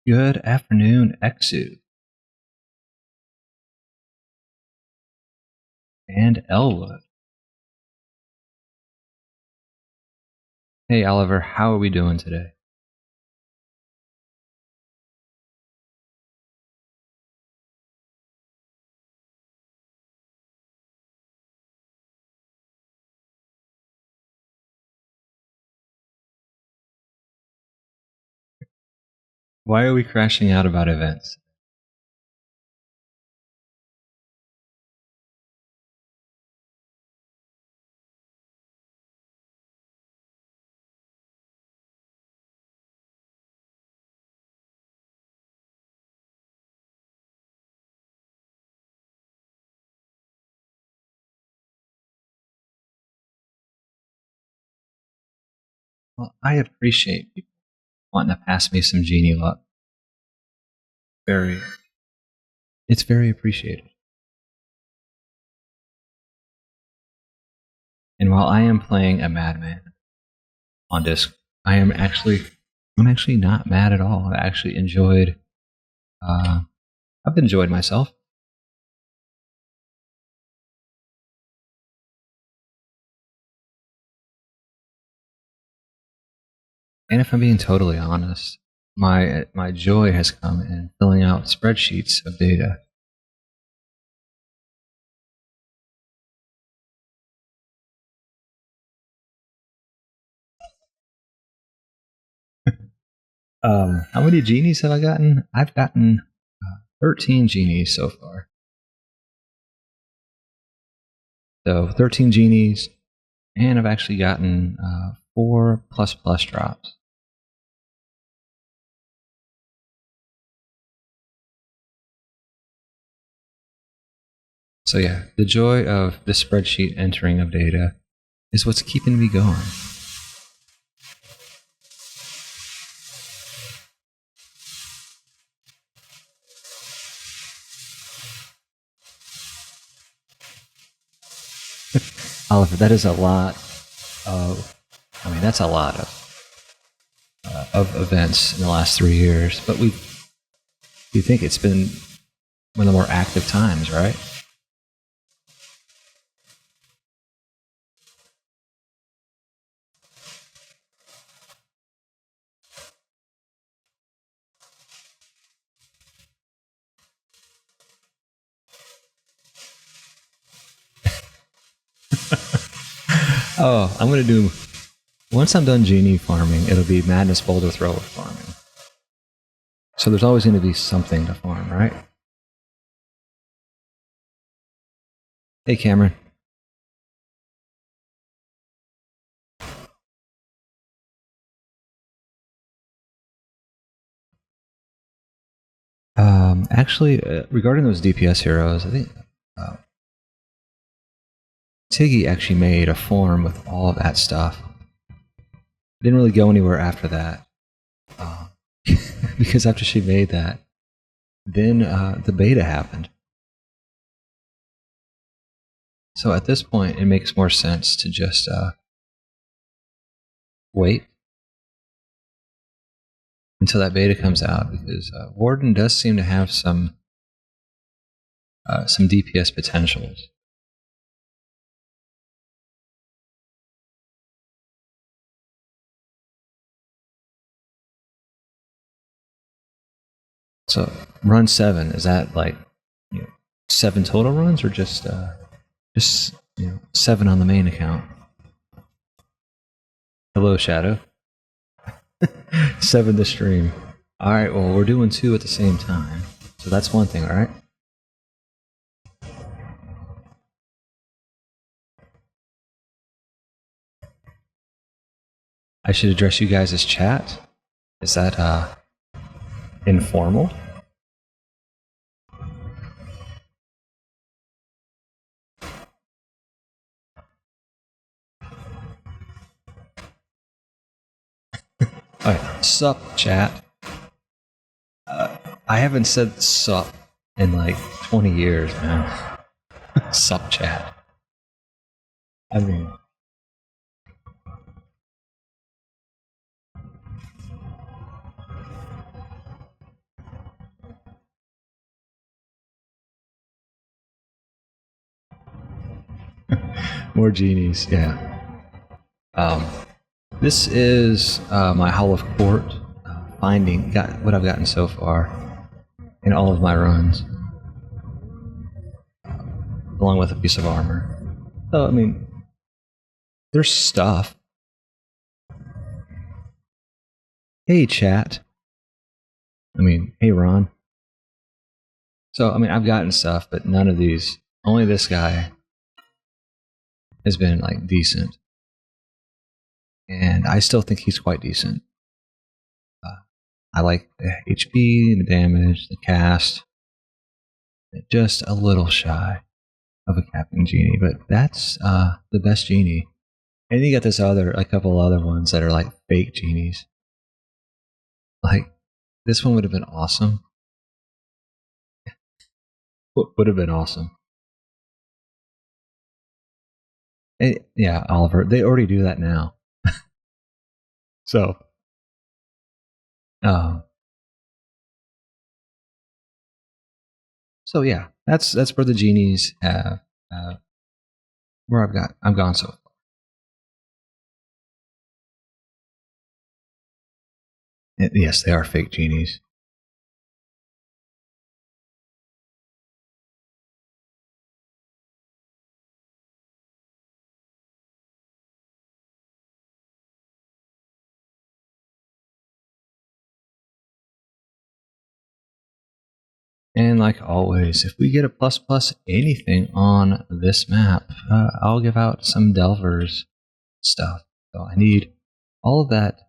Good afternoon, Exu and Elwood. Hey, Oliver, how are we doing today? Why are we crashing out about events? Well, I appreciate people wanting to pass me some Genie luck. It's very appreciated. And while I am playing a madman on disc, I'm actually not mad at all. I've enjoyed myself. And if I'm being totally honest, my joy has come in filling out spreadsheets of data. How many genies have I gotten? I've gotten 13 genies so far. So 13 genies, and I've actually gotten 4 plus drops. So yeah, the joy of the spreadsheet entering of data is what's keeping me going. Oliver, that is a lot that's a lot of events in the last 3 years. But you think it's been one of the more active times, right? Oh, once I'm done Genie farming, it'll be Madness Boulder Thrower farming. So there's always going to be something to farm, right? Hey, Cameron. Actually, regarding those DPS heroes, I think Tiggy actually made a form with all of that stuff. Didn't really go anywhere after that. Because after she made that, then the beta happened. So at this point, it makes more sense to just wait until that beta comes out, because Warden does seem to have some DPS potentials. So run 7, is that like 7 total runs, or just 7 on the main account? Hello, Shadow. 7 to stream. All right, well, we're doing 2 at the same time, so that's one thing. All right. I should address you guys as chat. Is that informal? All right, sup, chat. I haven't said sup in like 20 years, man. Sup, chat. I mean, More genies, yeah. Um, this is my Hall of Court finding, what I've gotten so far in all of my runs, along with a piece of armor. So, I mean, there's stuff. Hey, chat. I mean, hey, Ron. So, I mean, I've gotten stuff, but none of these. Only this guy has been, like, decent. And I still think he's quite decent. I like the HP, the damage, the cast. Just a little shy of a Captain Genie, but that's the best Genie. And you got this a couple other ones that are like fake genies. Like, this one would have been awesome. Would have been awesome. And, yeah, Oliver, they already do that now. So, um, so yeah, that's where the genies have where I've gone so far. And yes, they are fake genies. And like always, if we get a plus anything on this map, I'll give out some Delvers stuff. So I need all of that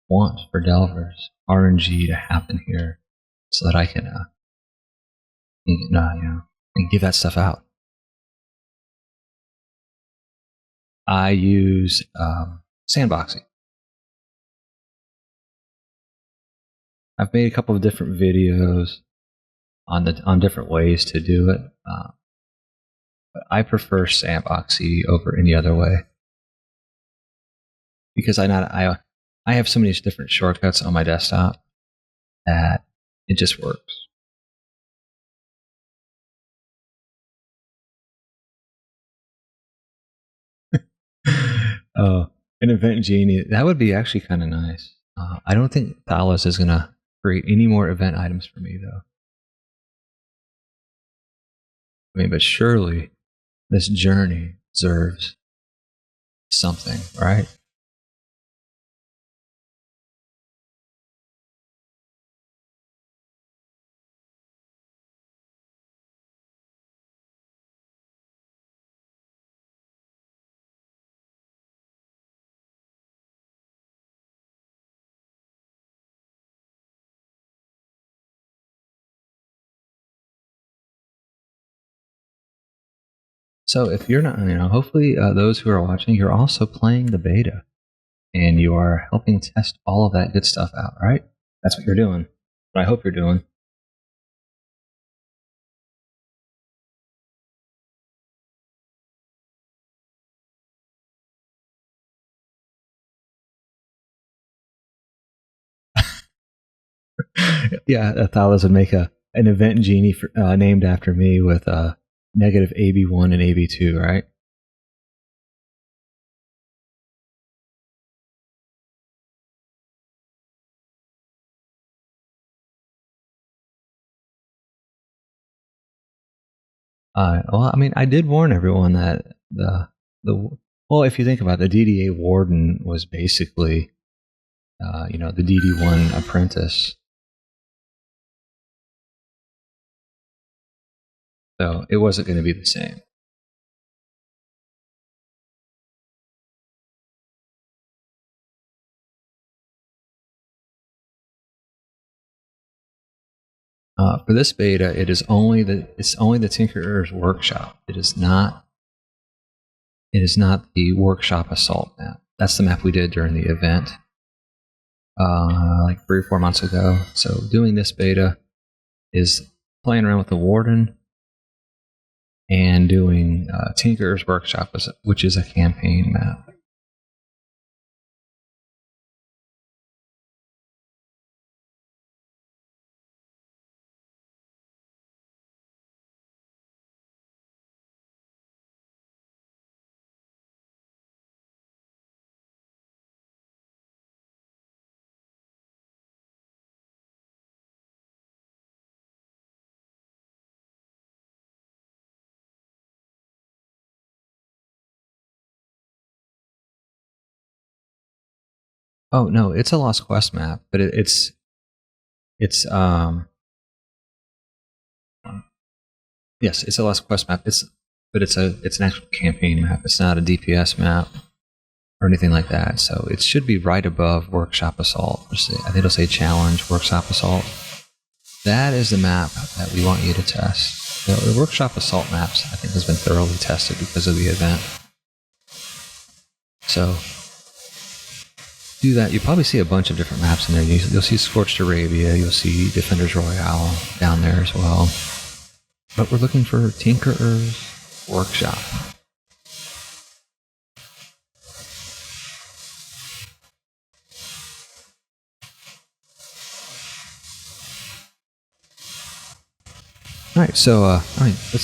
want for Delvers RNG to happen here, so that I can, give that stuff out. I use sandboxing. I've made a couple of different videos on different ways to do it. But I prefer sandboxing over any other way, because I have so many different shortcuts on my desktop that it just works. Oh, an event genie, that would be actually kind of nice. I don't think Thalos is gonna create any more event items for me though. I mean, but surely this journey deserves something, right? So if you're not, hopefully those who are watching, you're also playing the beta and you are helping test all of that good stuff out, right? That's what you're doing. What I hope you're doing. Yeah, Thalos would make an event genie named after me with negative AB1 and AB2, right? Well, I mean, I did warn everyone that the well, if you think about it, the DDA warden was basically, the DD1 apprentice. So it wasn't going to be the same. For this beta, it's only the Tinkerer's Workshop. It is not the Workshop Assault map. That's the map we did during the event, like 3 or 4 months ago. So doing this beta is playing around with the Warden and doing Tinkerer's Workshop, which is a campaign map. Oh no, it's a Lost Quest map, but it's yes, it's a Lost Quest map. It's an actual campaign map. It's not a DPS map or anything like that. So it should be right above Workshop Assault. I think it'll say Challenge Workshop Assault. That is the map that we want you to test. The Workshop Assault maps, I think, has been thoroughly tested because of the event. So do that. You'll probably see a bunch of different maps in there. You'll see Scorched Arabia. You'll see Defenders Royale down there as well. But we're looking for Tinkerer's Workshop. All right, so let's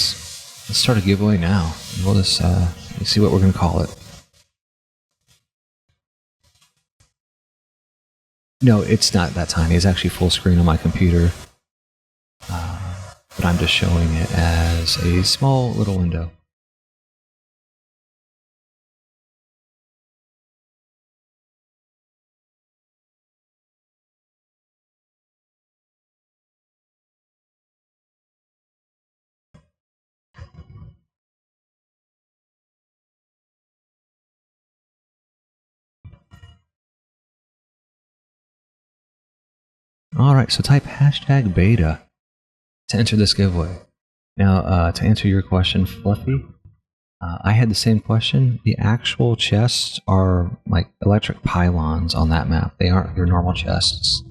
start a giveaway now. We'll just let's see what we're going to call it. No, it's not that tiny. It's actually full screen on my computer, but I'm just showing it as a small little window. All right, so type hashtag beta to enter this giveaway. Now, to answer your question, Fluffy, I had the same question. The actual chests are like electric pylons on that map. They aren't your normal chests.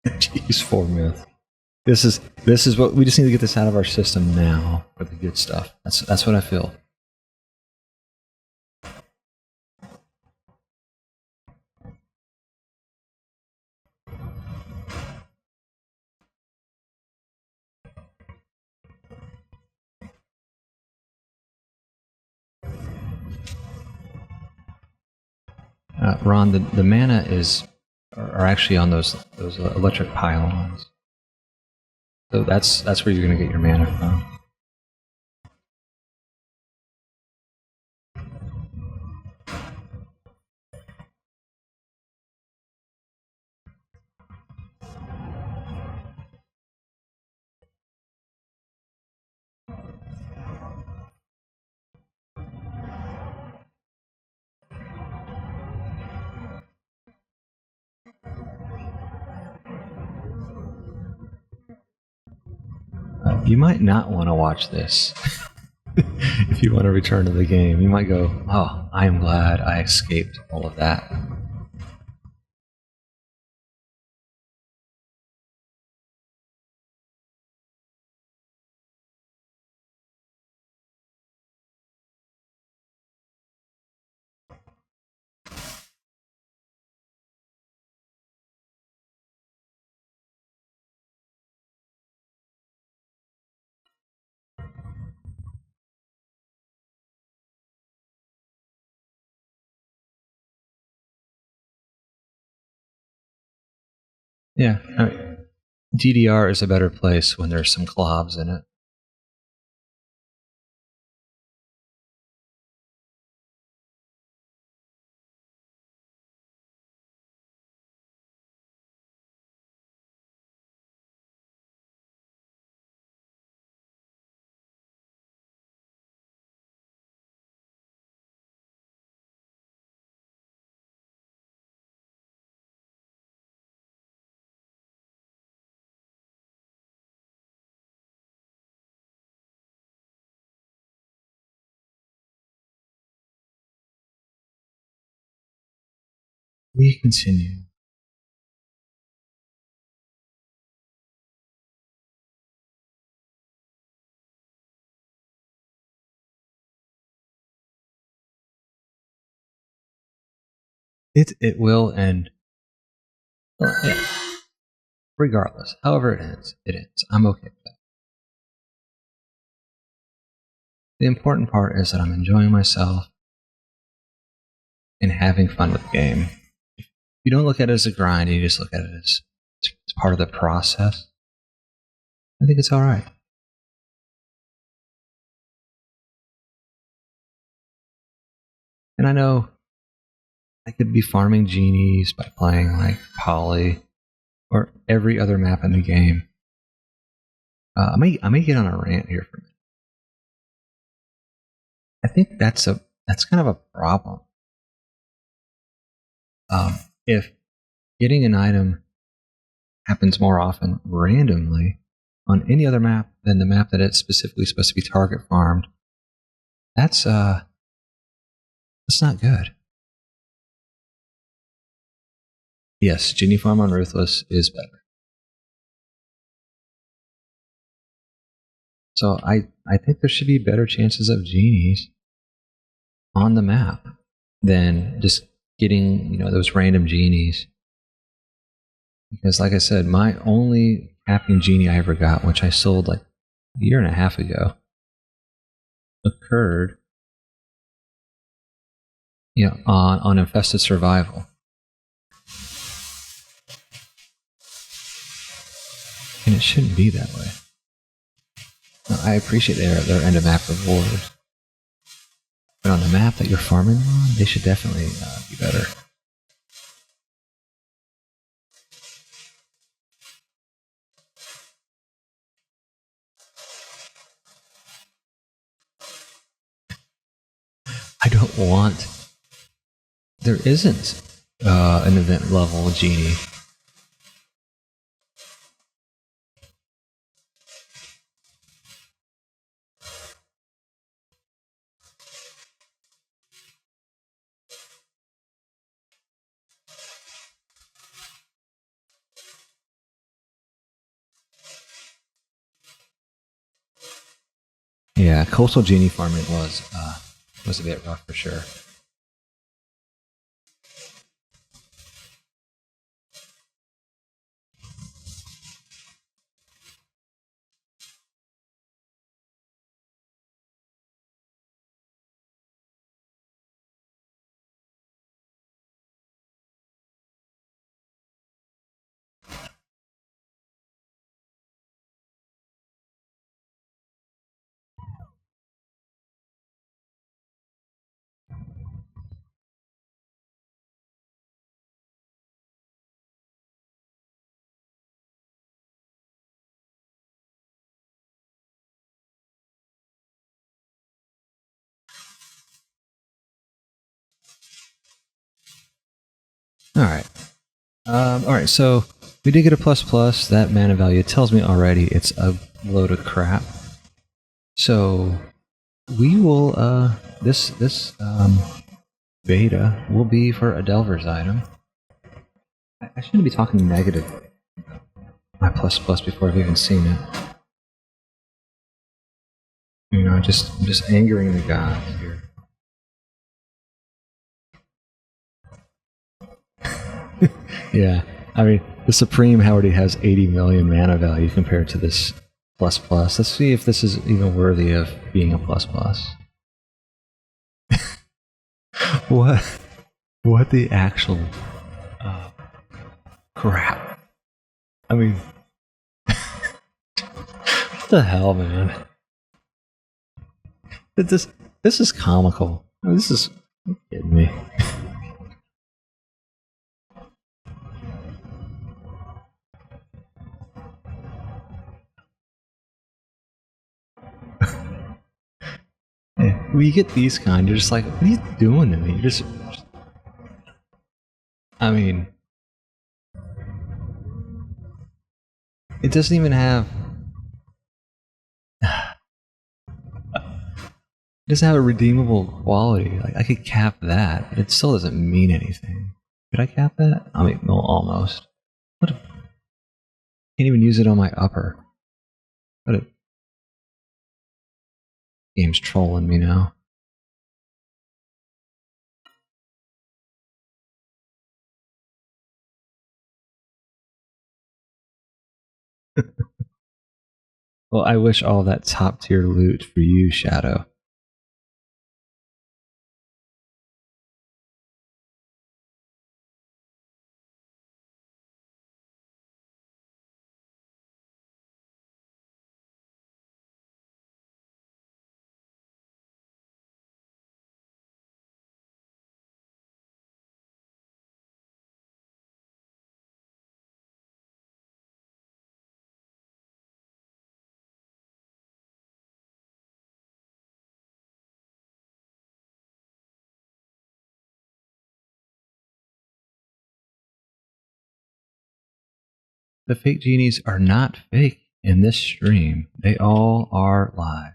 Jeez, 4 myth. This is what we just need to get this out of our system now for the good stuff. That's what I feel. Ron, the mana are actually on those electric pylons. So that's where you're going to get your mana from. You might not want to watch this. If you want to return to the game, you might go, "Oh, I am glad I escaped all of that." Yeah, I mean, DDR is a better place when there's some clobs in it. We continue. It will, and well, yeah, regardless, however it ends, it ends. I'm okay with that. The important part is that I'm enjoying myself and having fun with the game. If you don't look at it as a grind, you just look at it as it's part of the process, I think it's all right. And I know I could be farming genies by playing like Poly or every other map in the game. I may get on a rant here for a minute. I think that's kind of a problem. If getting an item happens more often randomly on any other map than the map that it's specifically supposed to be target farmed, that's not good. Yes, Genie farm on Ruthless is better. So I think there should be better chances of genies on the map than just getting, those random genies. Because like I said, my only capping genie I ever got, which I sold like a year and a half ago, occurred on Infested Survival. And it shouldn't be that way. Now, I appreciate their end of map rewards. But on the map that you're farming on, they should definitely be better. I don't want... There isn't an event level genie. Yeah, coastal genie farming was a bit rough for sure. All right. So we did get a plus plus. That mana value tells me already it's a load of crap. So we will. This beta will be for a Delver's item. I shouldn't be talking negatively. My plus plus before I've even seen it. Just angering the gods here. Yeah, I mean, the Supreme already has 80 million mana value compared to this plus plus. Let's see if this is even worthy of being a plus plus. What the actual crap? I mean, what the hell, man? This is comical. This is you kidding me. When you get these kind, you're just like, what are you doing to me? I mean, it doesn't even have. It doesn't have a redeemable quality. Like I could cap that, but it still doesn't mean anything. Could I cap that? I mean, well, almost. Can't even use it on my upper. Game's trolling me now. Well, I wish all that top tier loot for you, Shadow. The fake genies are not fake in this stream. They all are live.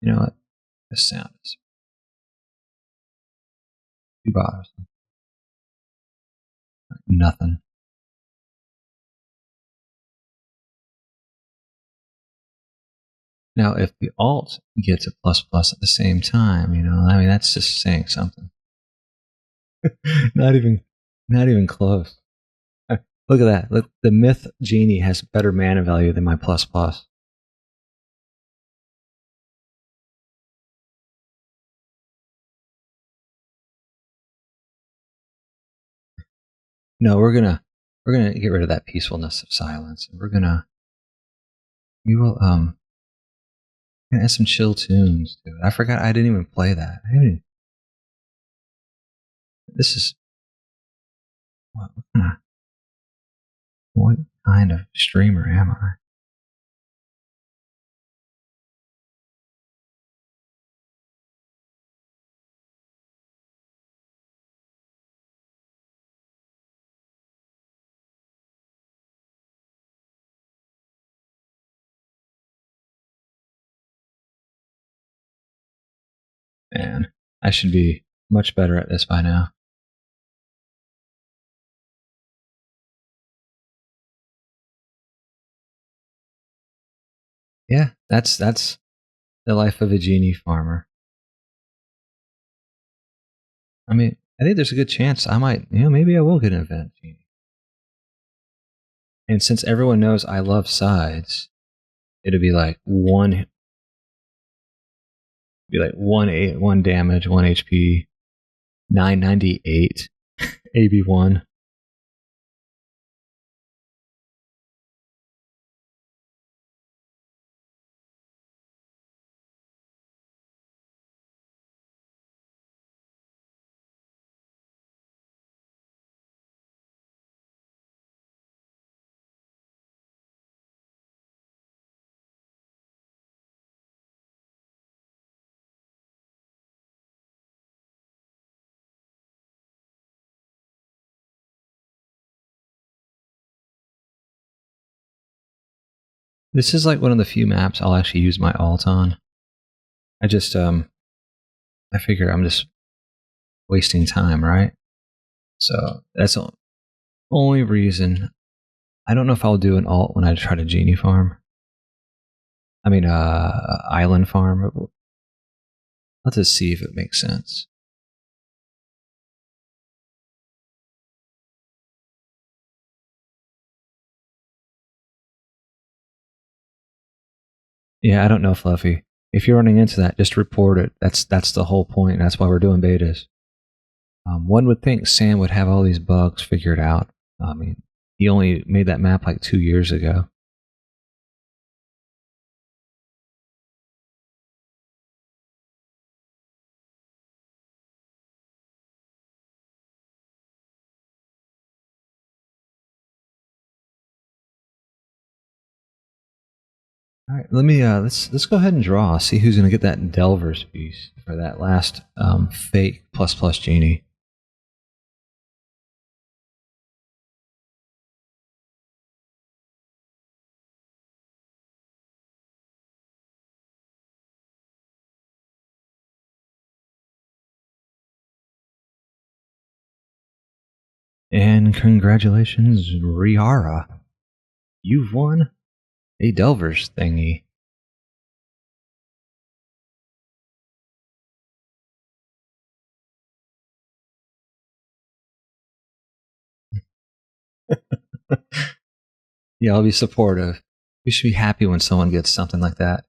You know what? This sound is too bothersome. Nothing. Now, if the alt gets a plus plus at the same time, I mean, that's just saying something. not even close. Look at that. Look, the myth genie has better mana value than my plus plus. No, we're gonna get rid of that peacefulness of silence. We will add some chill tunes to it. I forgot I didn't even play that. This is what kind of streamer am I? Man, I should be much better at this by now. Yeah, that's the life of a genie farmer. I mean, I think there's a good chance I might, maybe I will get an event genie. And since everyone knows I love sides, it'd be like one damage, 1 HP, 998 AB1. This is like one of the few maps I'll actually use my alt on. I just I figure I'm just wasting time, right? So that's the only reason. I don't know if I'll do an alt when I try to genie farm. I mean, island farm. Let's just see if it makes sense. Yeah, I don't know, Fluffy. If you're running into that, just report it. That's the whole point. That's why we're doing betas. One would think Sam would have all these bugs figured out. I mean, he only made that map like 2 years ago. All right, let me let's go ahead and draw. See who's going to get that Delver's piece for that last fake plus genie. And congratulations, Riara. You've won a Delver's thingy. Yeah, I'll be supportive. You should be happy when someone gets something like that.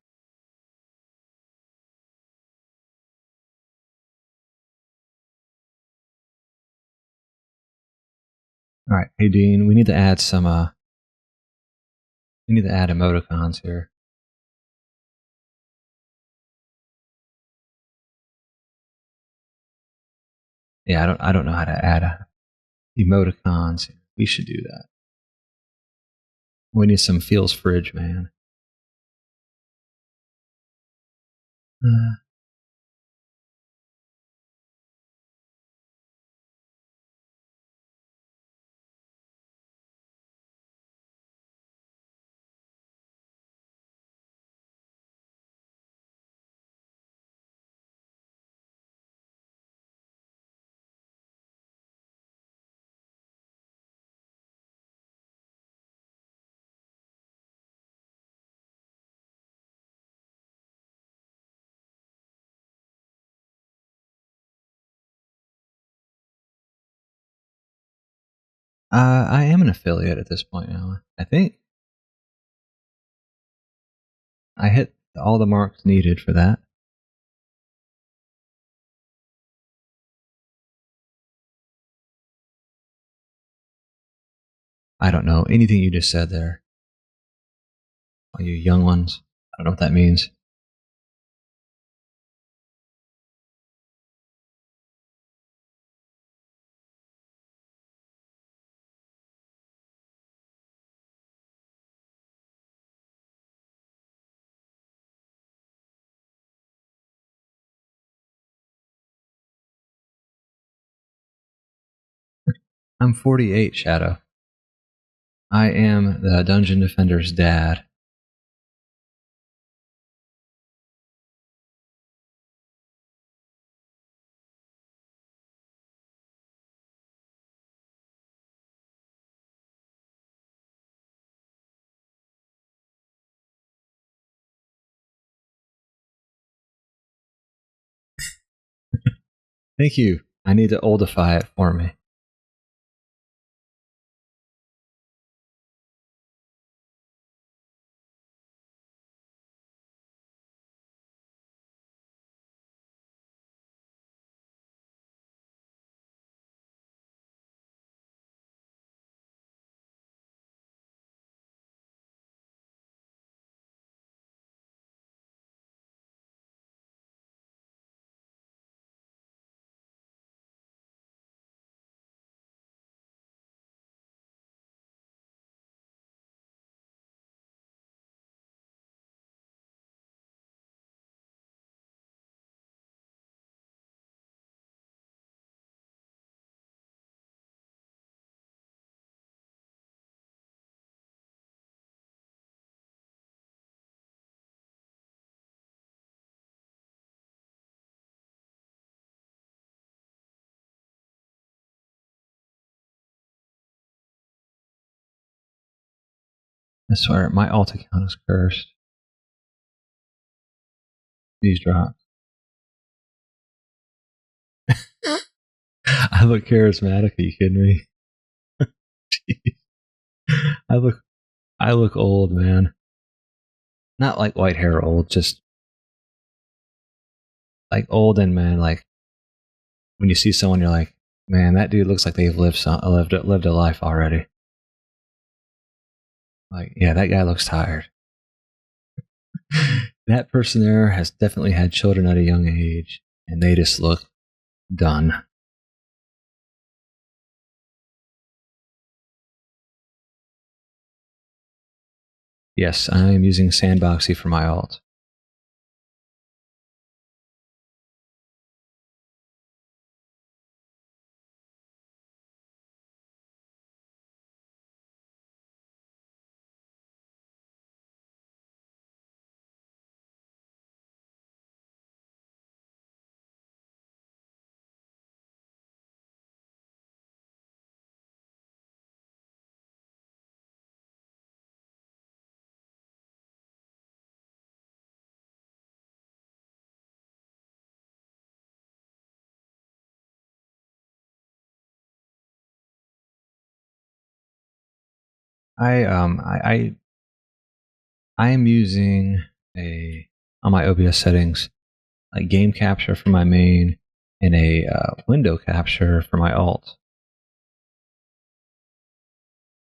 All right, hey Dean, we need to add some. We need to add emoticons here. Yeah, I don't know how to add emoticons. We should do that. We need some feels fridge, man. Uh, I am an affiliate at this point now. I think I hit all the marks needed for that. I don't know anything you just said there. All you young ones. I don't know what that means. I'm 48, Shadow. I am the Dungeon Defender's dad. Thank you. I need to oldify it for me. I swear, my alt account is cursed. These drops. I look charismatic. Are you kidding me? I look, I look old, man. Not like white hair old, just like old and man. Like when you see someone, you're like, man, that dude looks like they've lived a life already. Like, yeah, that guy looks tired. That person there has definitely had children at a young age, and they just look done. Yes, I am using Sandboxy for my alt. I am using a on my OBS settings a game capture for my main and a window capture for my alt,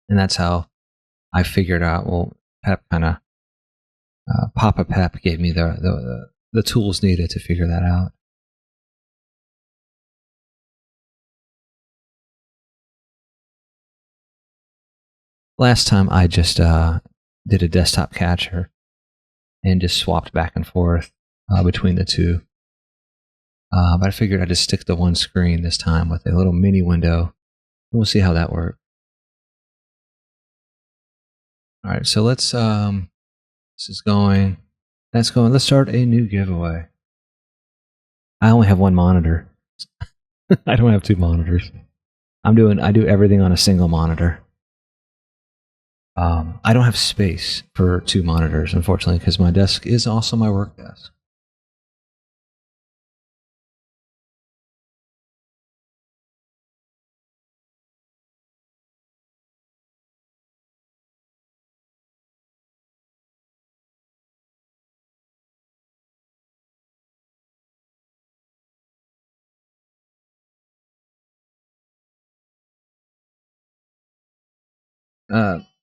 and that's how I figured out. Well, Pep kind of Papa Pep gave me the tools needed to figure that out. Last time I just did a desktop catcher and just swapped back and forth between the two. But I figured I'd just stick to one screen this time with a little mini window. We'll see how that works. All right, so let's this is going. That's going. Let's start a new giveaway. I only have one monitor. I don't have two monitors. I do everything on a single monitor. I don't have space for two monitors, unfortunately, because my desk is also my work desk.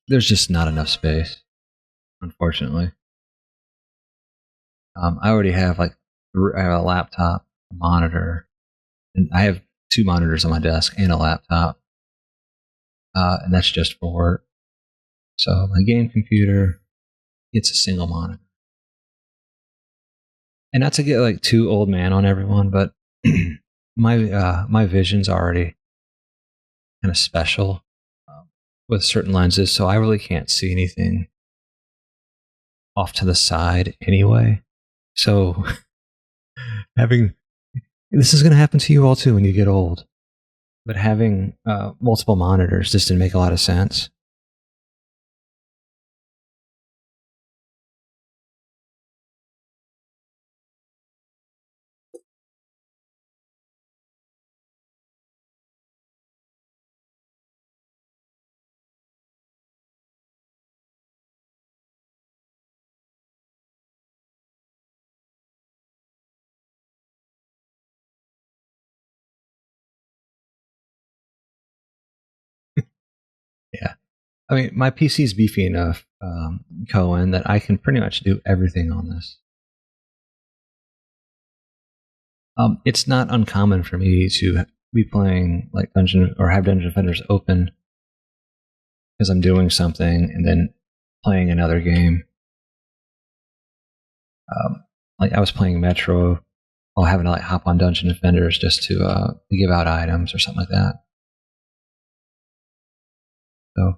There's just not enough space, unfortunately. I already have I have a laptop, a monitor, and I have two monitors on my desk and a laptop, and that's just for work. So my game computer, it's a single monitor, and not to get like too old man on everyone, but my vision's already kind of special with certain lenses, so I really can't see anything off to the side anyway. So having this is going to happen to you all too when you get old. But having multiple monitors just didn't make a lot of sense. Yeah. I mean, my PC is beefy enough, Cohen, that I can pretty much do everything on this. It's not uncommon for me to be playing like Dungeon or have Dungeon Defenders open because I'm doing something and then playing another game. Like I was playing Metro while having to like hop on Dungeon Defenders just to give out items or something like that. So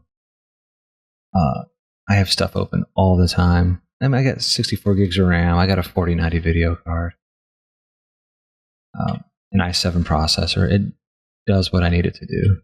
I have stuff open all the time. I mean, I got 64 gigs of RAM. I got a 4090 video card, an i7 processor. It does what I need it to do.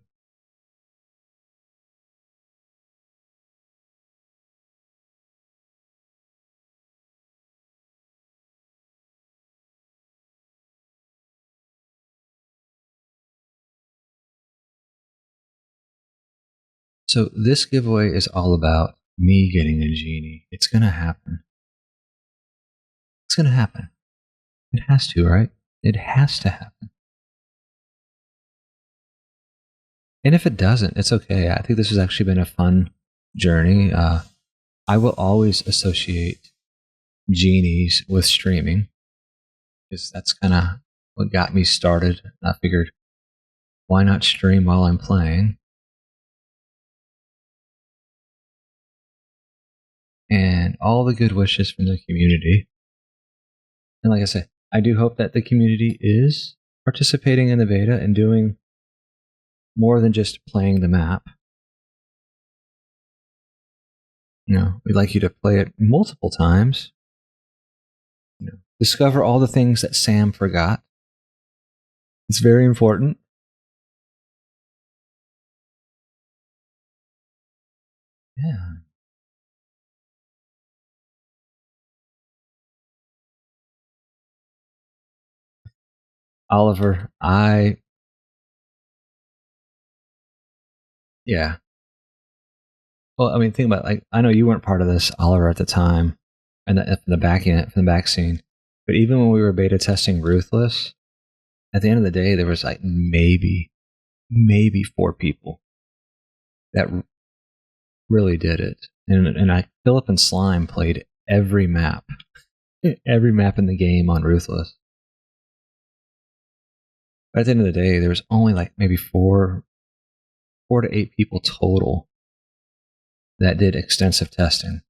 So this giveaway is all about me getting a Genie. It's going to happen. It's going to happen. It has to, right? It has to happen. And if it doesn't, it's okay. I think this has actually been a fun journey. I will always associate Genies with streaming because that's kind of what got me started. I figured, why not stream while I'm playing? and all the good wishes from the community. And like I said, I do hope that the community is participating in the beta and doing more than just playing the map. We'd like you to play it multiple times. Discover all the things that Sam forgot. It's very important. Yeah. Oliver, yeah. Well, I mean, think about I know you weren't part of this, Oliver, at the time, and the back scene. But even when we were beta testing Ruthless, at the end of the day, there was maybe 4 people that really did it, and Philip and Slime played every map in the game on Ruthless. But at the end of the day, there was only maybe 4 to 8 people total that did extensive testing.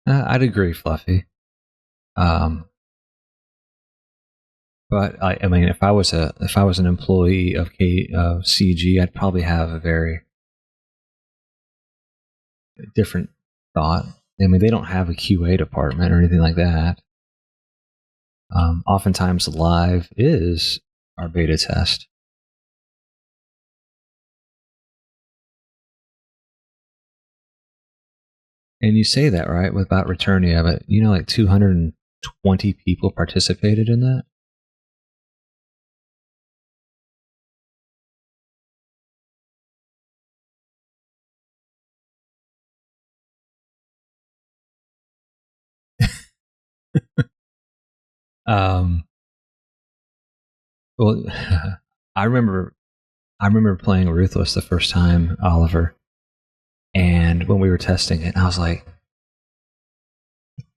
I'd agree, Fluffy. But I mean, if I was an employee of CG, I'd probably have a very different thought. I mean, they don't have a QA department or anything like that. Oftentimes, live is our beta test. And you say that, right, about Returnia, but 220 people participated in that? Well, I remember playing Ruthless the first time, Oliver, and when we were testing it, I was like,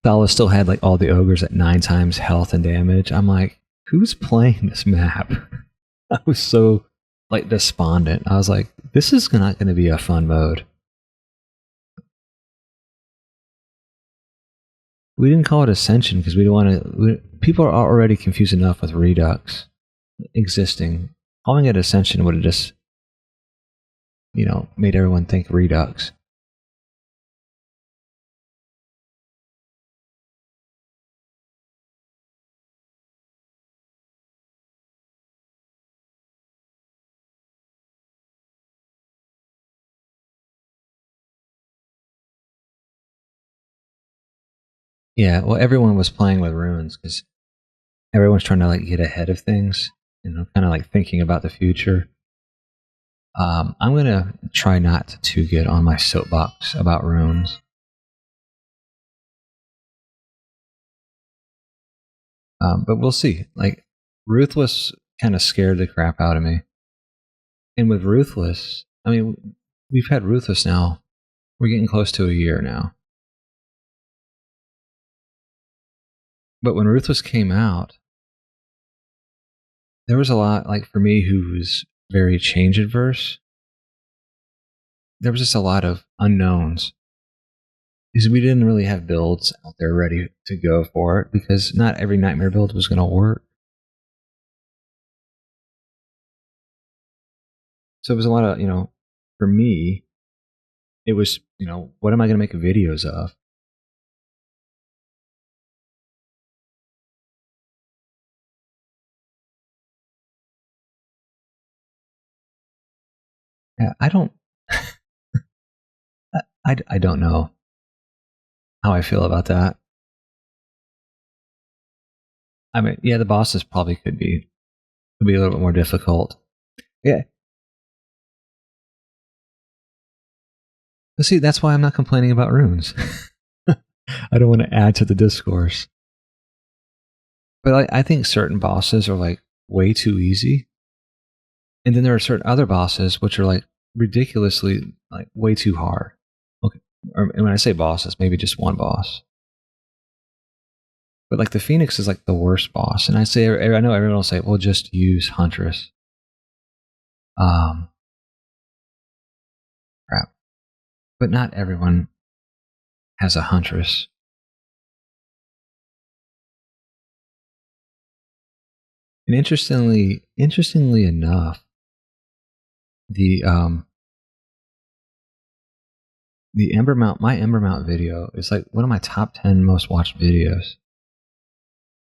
Thala still had all the ogres at 9 times health and damage. I'm like, who's playing this map? I was so despondent. I was like, this is not going to be a fun mode. We didn't call it Ascension because we don't want to. People are already confused enough with Redux existing. Calling it Ascension would have just, made everyone think Redux. Yeah, well, everyone was playing with runes because everyone's trying to get ahead of things, kind of thinking about the future. I'm gonna try not to get on my soapbox about runes. But we'll see. Ruthless kind of scared the crap out of me. And with Ruthless, I mean, we've had Ruthless now. We're getting close to a year now. But when Ruthless came out, there was a lot, for me, who's very change adverse, there was just a lot of unknowns. Because we didn't really have builds out there ready to go for it, because not every Nightmare build was going to work. So it was a lot of, for me, it was, what am I going to make videos of? Yeah, I don't, I don't know how I feel about that. I mean, yeah, the bosses probably could be a little bit more difficult. Yeah. But see, that's why I'm not complaining about runes. I don't want to add to the discourse. But I think certain bosses are way too easy. And then there are certain other bosses which are like ridiculously like way too hard. Okay. And when I say bosses, maybe just one boss. But like the Phoenix is like the worst boss. And I know everyone will say, well, just use Huntress. Crap. But not everyone has a Huntress. And interestingly enough, the my Ember Mount video is like one of my top 10 most watched videos,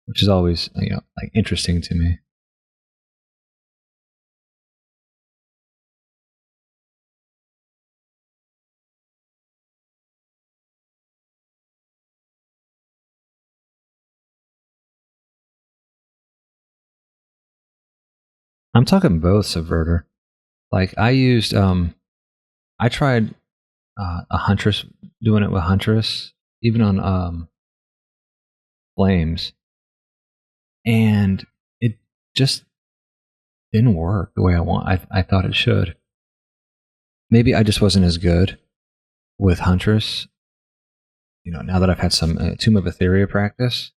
which is always, like interesting to me. I'm talking both Subverter. Like I tried a Huntress, doing it with Huntress, even on Flames, and it just didn't work the way I thought it should. Maybe I just wasn't as good with Huntress. Now that I've had some Tomb of Etheria practice.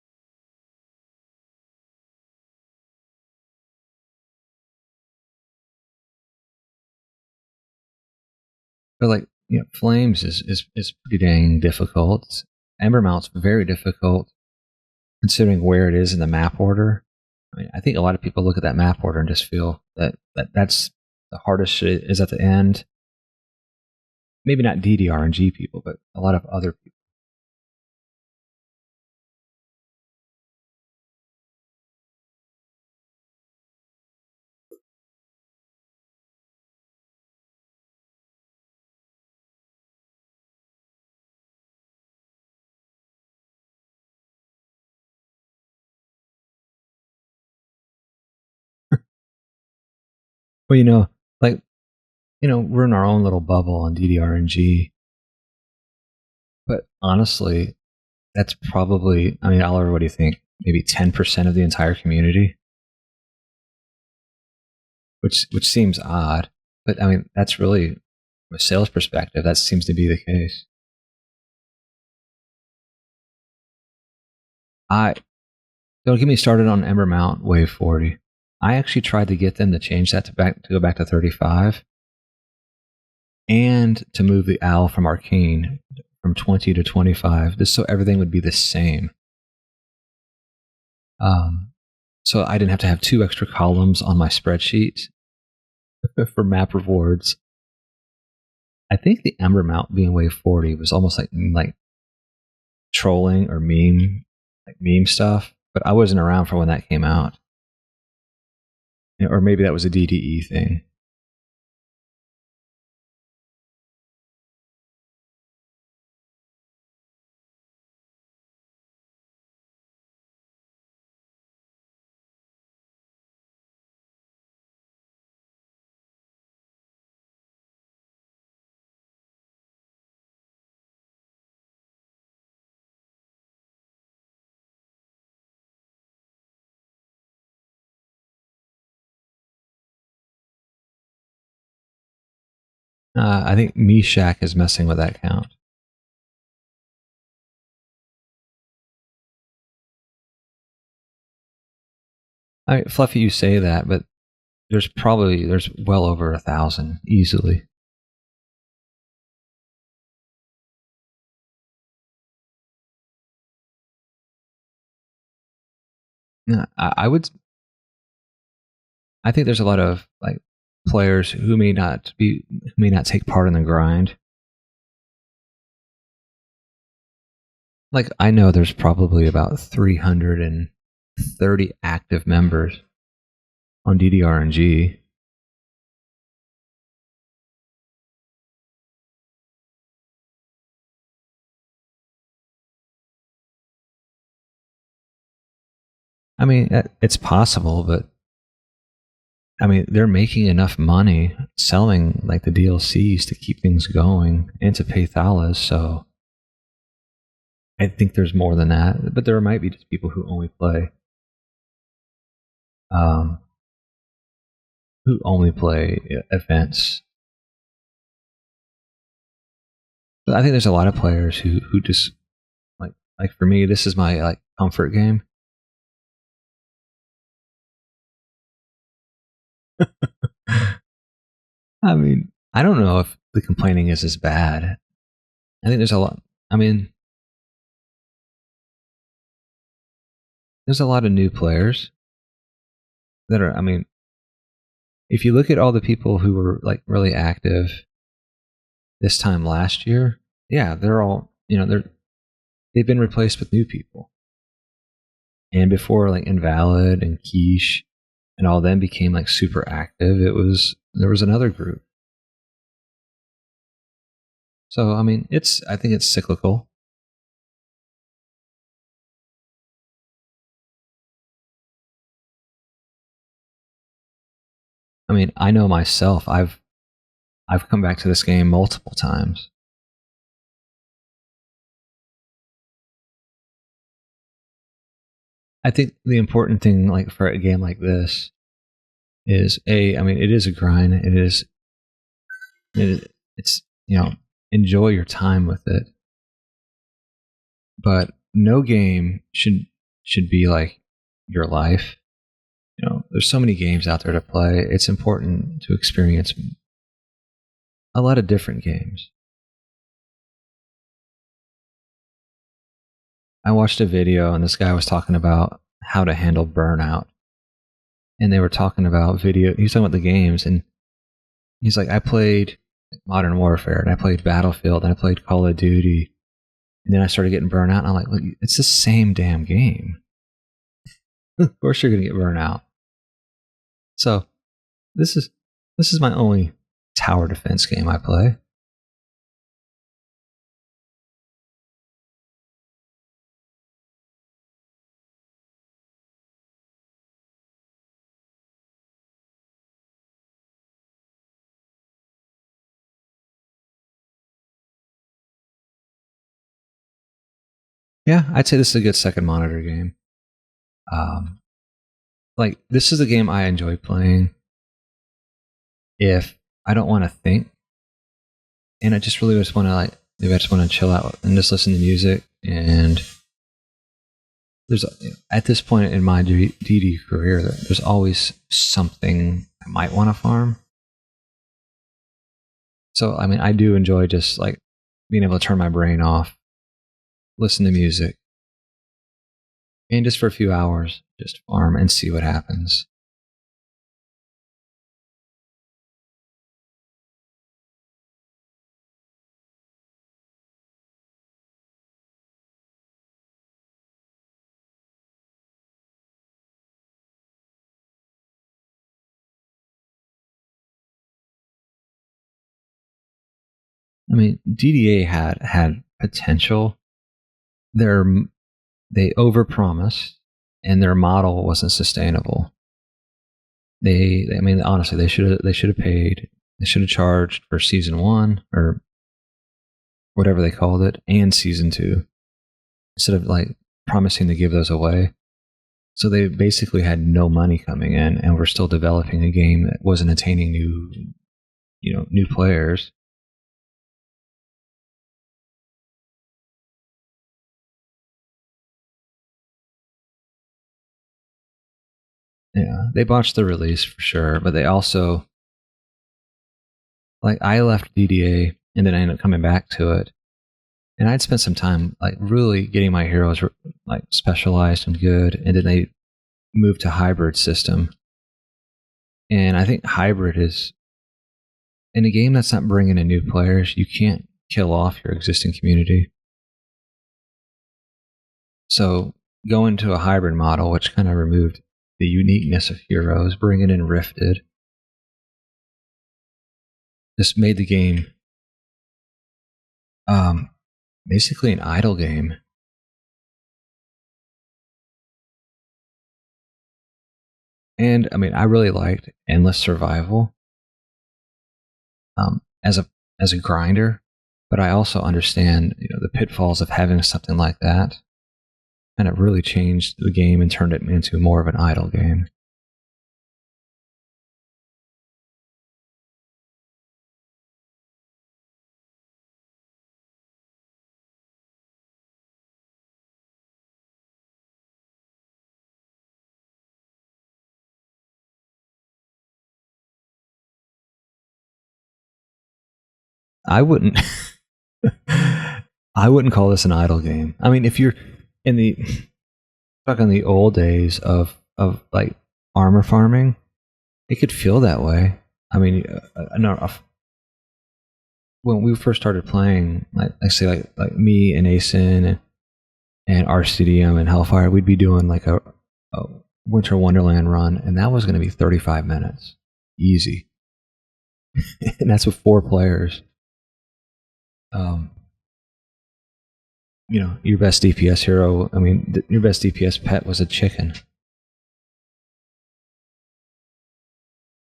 But like, Flames is pretty dang difficult. Ember Mount's very difficult, considering where it is in the map order. I mean, I think a lot of people look at that map order and just feel that's the hardest shit is at the end. Maybe not DDR&G people, but a lot of other people. Well, like, we're in our own little bubble on DDR&G. But honestly, that's probably, I mean, I'll already think maybe 10% of the entire community, which seems odd. But I mean, that's really, from a sales perspective, that seems to be the case. Don't get me started on Ember Mount Wave 40. I actually tried to get them to change that to go back to 35, and to move the owl from Arcane from 20 to 25, just so everything would be the same. So I didn't have to have 2 extra columns on my spreadsheet for map rewards. I think the Ember Mount being Wave 40 was almost like trolling or meme stuff, but I wasn't around for when that came out. Or maybe that was a DDE thing. I think Meshach is messing with that count. Fluffy, you say that, but there's well over 1,000 easily. I think there's a lot of like players who may not take part in the grind. Like, I know there's probably about 330 active members on DDR&G. I mean, it's possible, but I mean, they're making enough money selling like the DLCs to keep things going and to pay Thalas, so I think there's more than that. But there might be just people who only play. who only play events. But I think there's a lot of players who just like for me, this is my like comfort game. I mean, I don't know if the complaining is as bad. I think there's a lot. I mean, there's a lot of new players that are. I mean, if you look at all the people who were like really active this time last year, yeah, they're all they've been replaced with new people. And before like Invalid and Quiche and all them became like super active, there was another group. So I mean, I think it's cyclical. I mean, I know myself. I've come back to this game multiple times. I think the important thing, like for a game like this, is I mean, it is a grind. It's enjoy your time with it. But no game should be like your life. There's so many games out there to play. It's important to experience a lot of different games. I watched a video and this guy was talking about how to handle burnout. And they were talking about he was talking about the games, and he's like, I played Modern Warfare and I played Battlefield and I played Call of Duty. And then I started getting burnt out and I'm like, look, it's the same damn game. Of course you're gonna get burnt out. So this is my only tower defense game I play. Yeah, I'd say this is a good second monitor game. Like this is a game I enjoy playing if I don't want to think, and I just really just want to maybe I just want to chill out and just listen to music. And there's at this point in my DD career, there's always something I might want to farm. So I mean, I do enjoy just like being able to turn my brain off, listen to music, and just for a few hours, just farm and see what happens. I mean, DDA had potential. They overpromised, and their model wasn't sustainable. I mean, honestly, they should have paid. They should have charged for season 1 or whatever they called it, and season 2, instead of like promising to give those away. So they basically had no money coming in, and were still developing a game that wasn't attaining new players. Yeah, they botched the release for sure, but they also, like, I left DDA and then I ended up coming back to it, and I'd spent some time like really getting my heroes like specialized and good, and then they moved to hybrid system, and I think hybrid is in a game that's not bringing in new players, you can't kill off your existing community. So going to a hybrid model, which kind of removed the uniqueness of heroes, bringing in Rifted, just made the game basically an idle game. And I mean, I really liked Endless Survival as a grinder, but I also understand the pitfalls of having something like that, and it really changed the game and turned it into more of an idle game. I wouldn't. I wouldn't call this an idle game. I mean, if you're in the back in the old days of like armor farming, it could feel that way. I mean, no, when we first started playing, like I say, like me and Asen and RCDM and Hellfire, we'd be doing like a Winter Wonderland run, and that was going to be 35 minutes, easy, and that's with 4 players. Um, your best DPS hero. I mean, your best DPS pet was a chicken.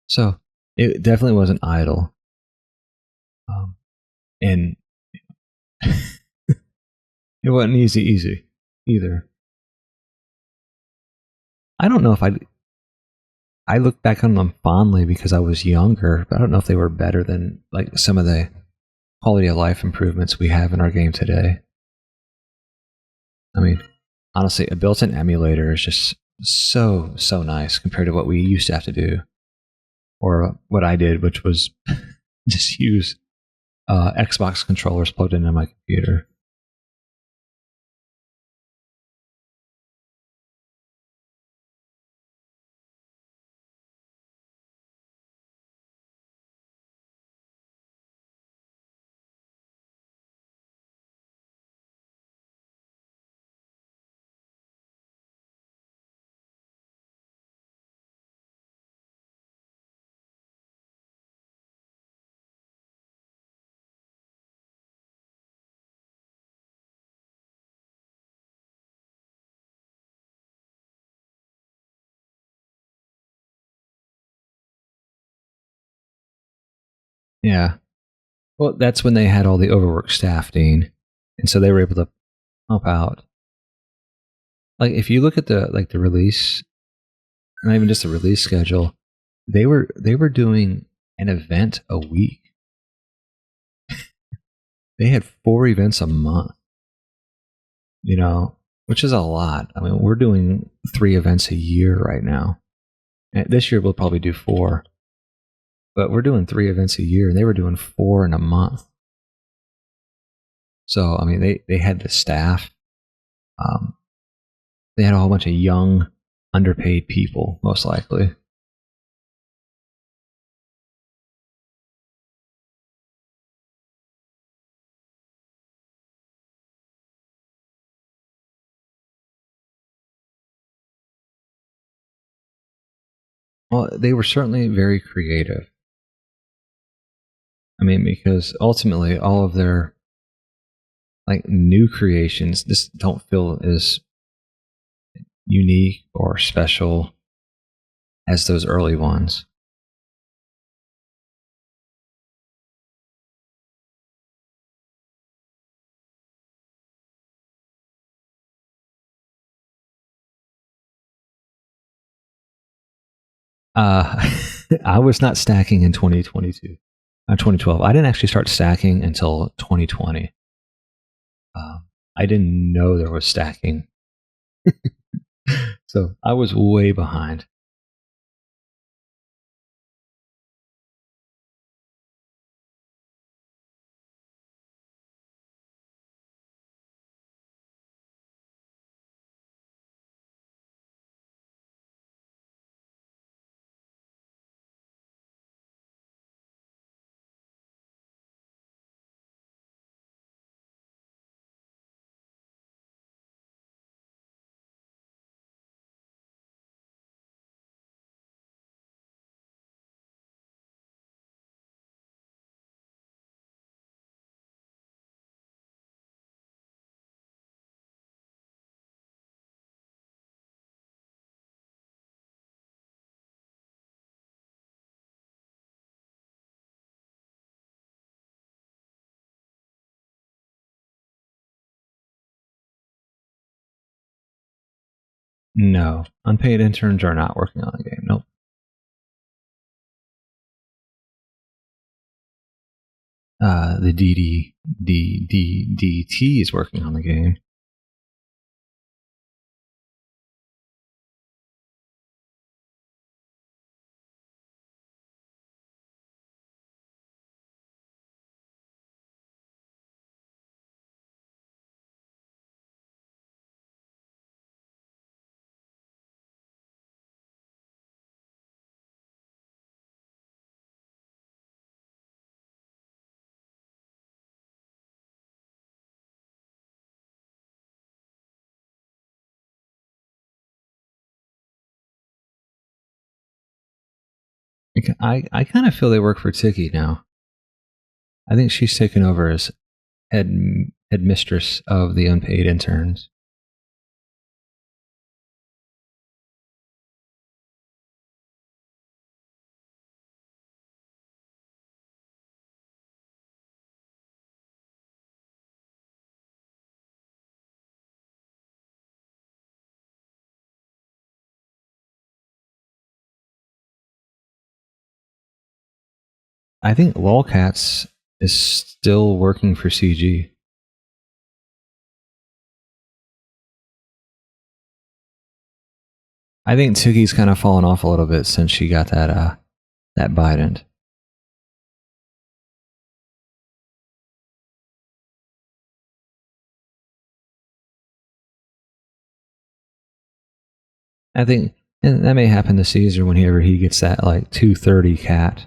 So it definitely wasn't idle. And it wasn't easy either. I don't know if I look back on them fondly because I was younger, but I don't know if they were better than like some of the quality of life improvements we have in our game today. I mean, honestly, a built-in emulator is just so nice compared to what we used to have to do, or what I did, which was just use Xbox controllers plugged into my computer. Yeah. Well, that's when they had all the overworked staff, Dean, and so they were able to help out. Like if you look at the release, not even just the release schedule, they were doing an event a week. They had 4 events a month, which is a lot. I mean, we're doing 3 events a year right now. And this year we'll probably do 4, but we're doing 3 events a year, and they were doing 4 in a month. So I mean, they had the staff. Um, they had a whole bunch of young, underpaid people, most likely. Well, they were certainly very creative. I mean, because ultimately all of their like new creations just don't feel as unique or special as those early ones. Uh, I was not stacking in 2022, 2012. I didn't actually start stacking until 2020. I didn't know there was stacking, so I was way behind. No, unpaid interns are not working on the game. Nope. The DDDDT is working on the game. I kind of feel they work for Tiki now. I think she's taken over as headmistress of the unpaid interns. I think Lolcats is still working for CG. I think Tiki's kind of fallen off a little bit since she got that Biden. I think, and that may happen to Caesar whenever he gets that like 230 cat.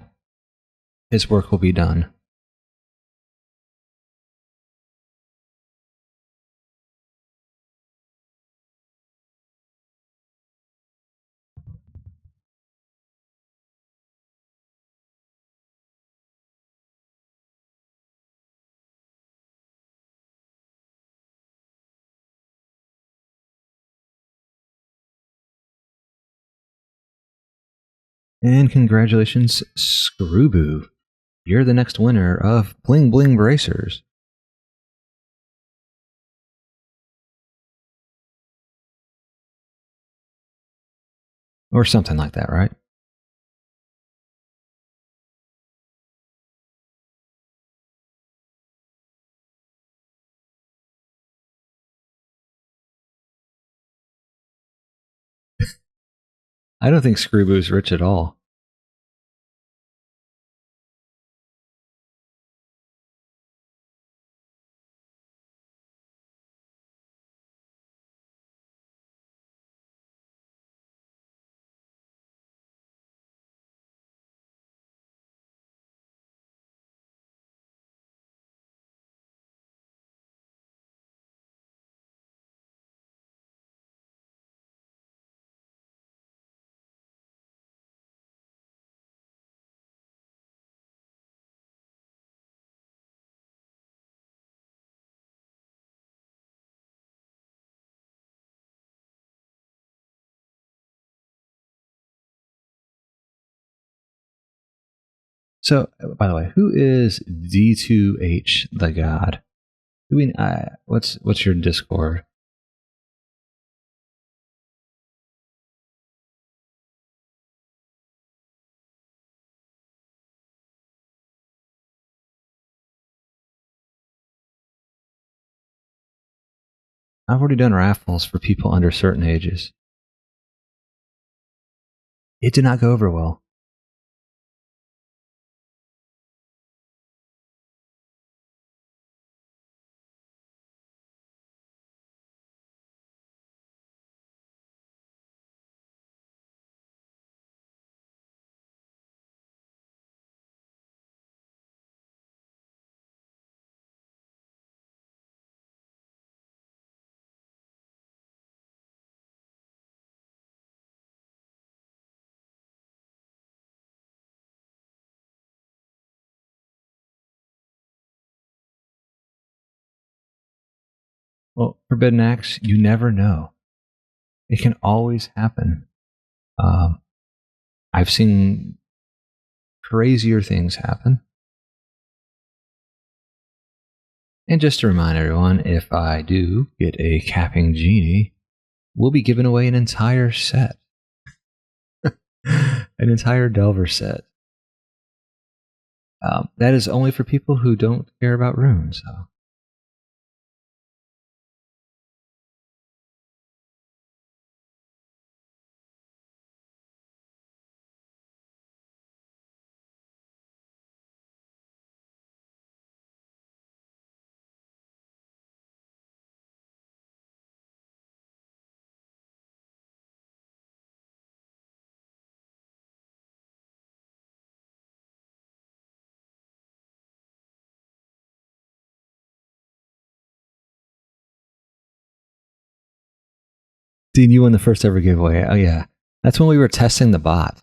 His work will be done. And congratulations, Screwboo. You're the next winner of Bling Bling Bracers. Or something like that, right? I don't think Screwboo's rich at all. So, by the way, who is D2H, the god? What's your Discord? I've already done raffles for people under certain ages. It did not go over well. Well, Forbidden Acts, you never know. It can always happen. I've seen crazier things happen. And just to remind everyone, if I do get a capping genie, we'll be giving away an entire set. An entire Delver set. That is only for people who don't care about runes. So. Dean, you won the first ever giveaway. Oh, yeah. That's when we were testing the bot.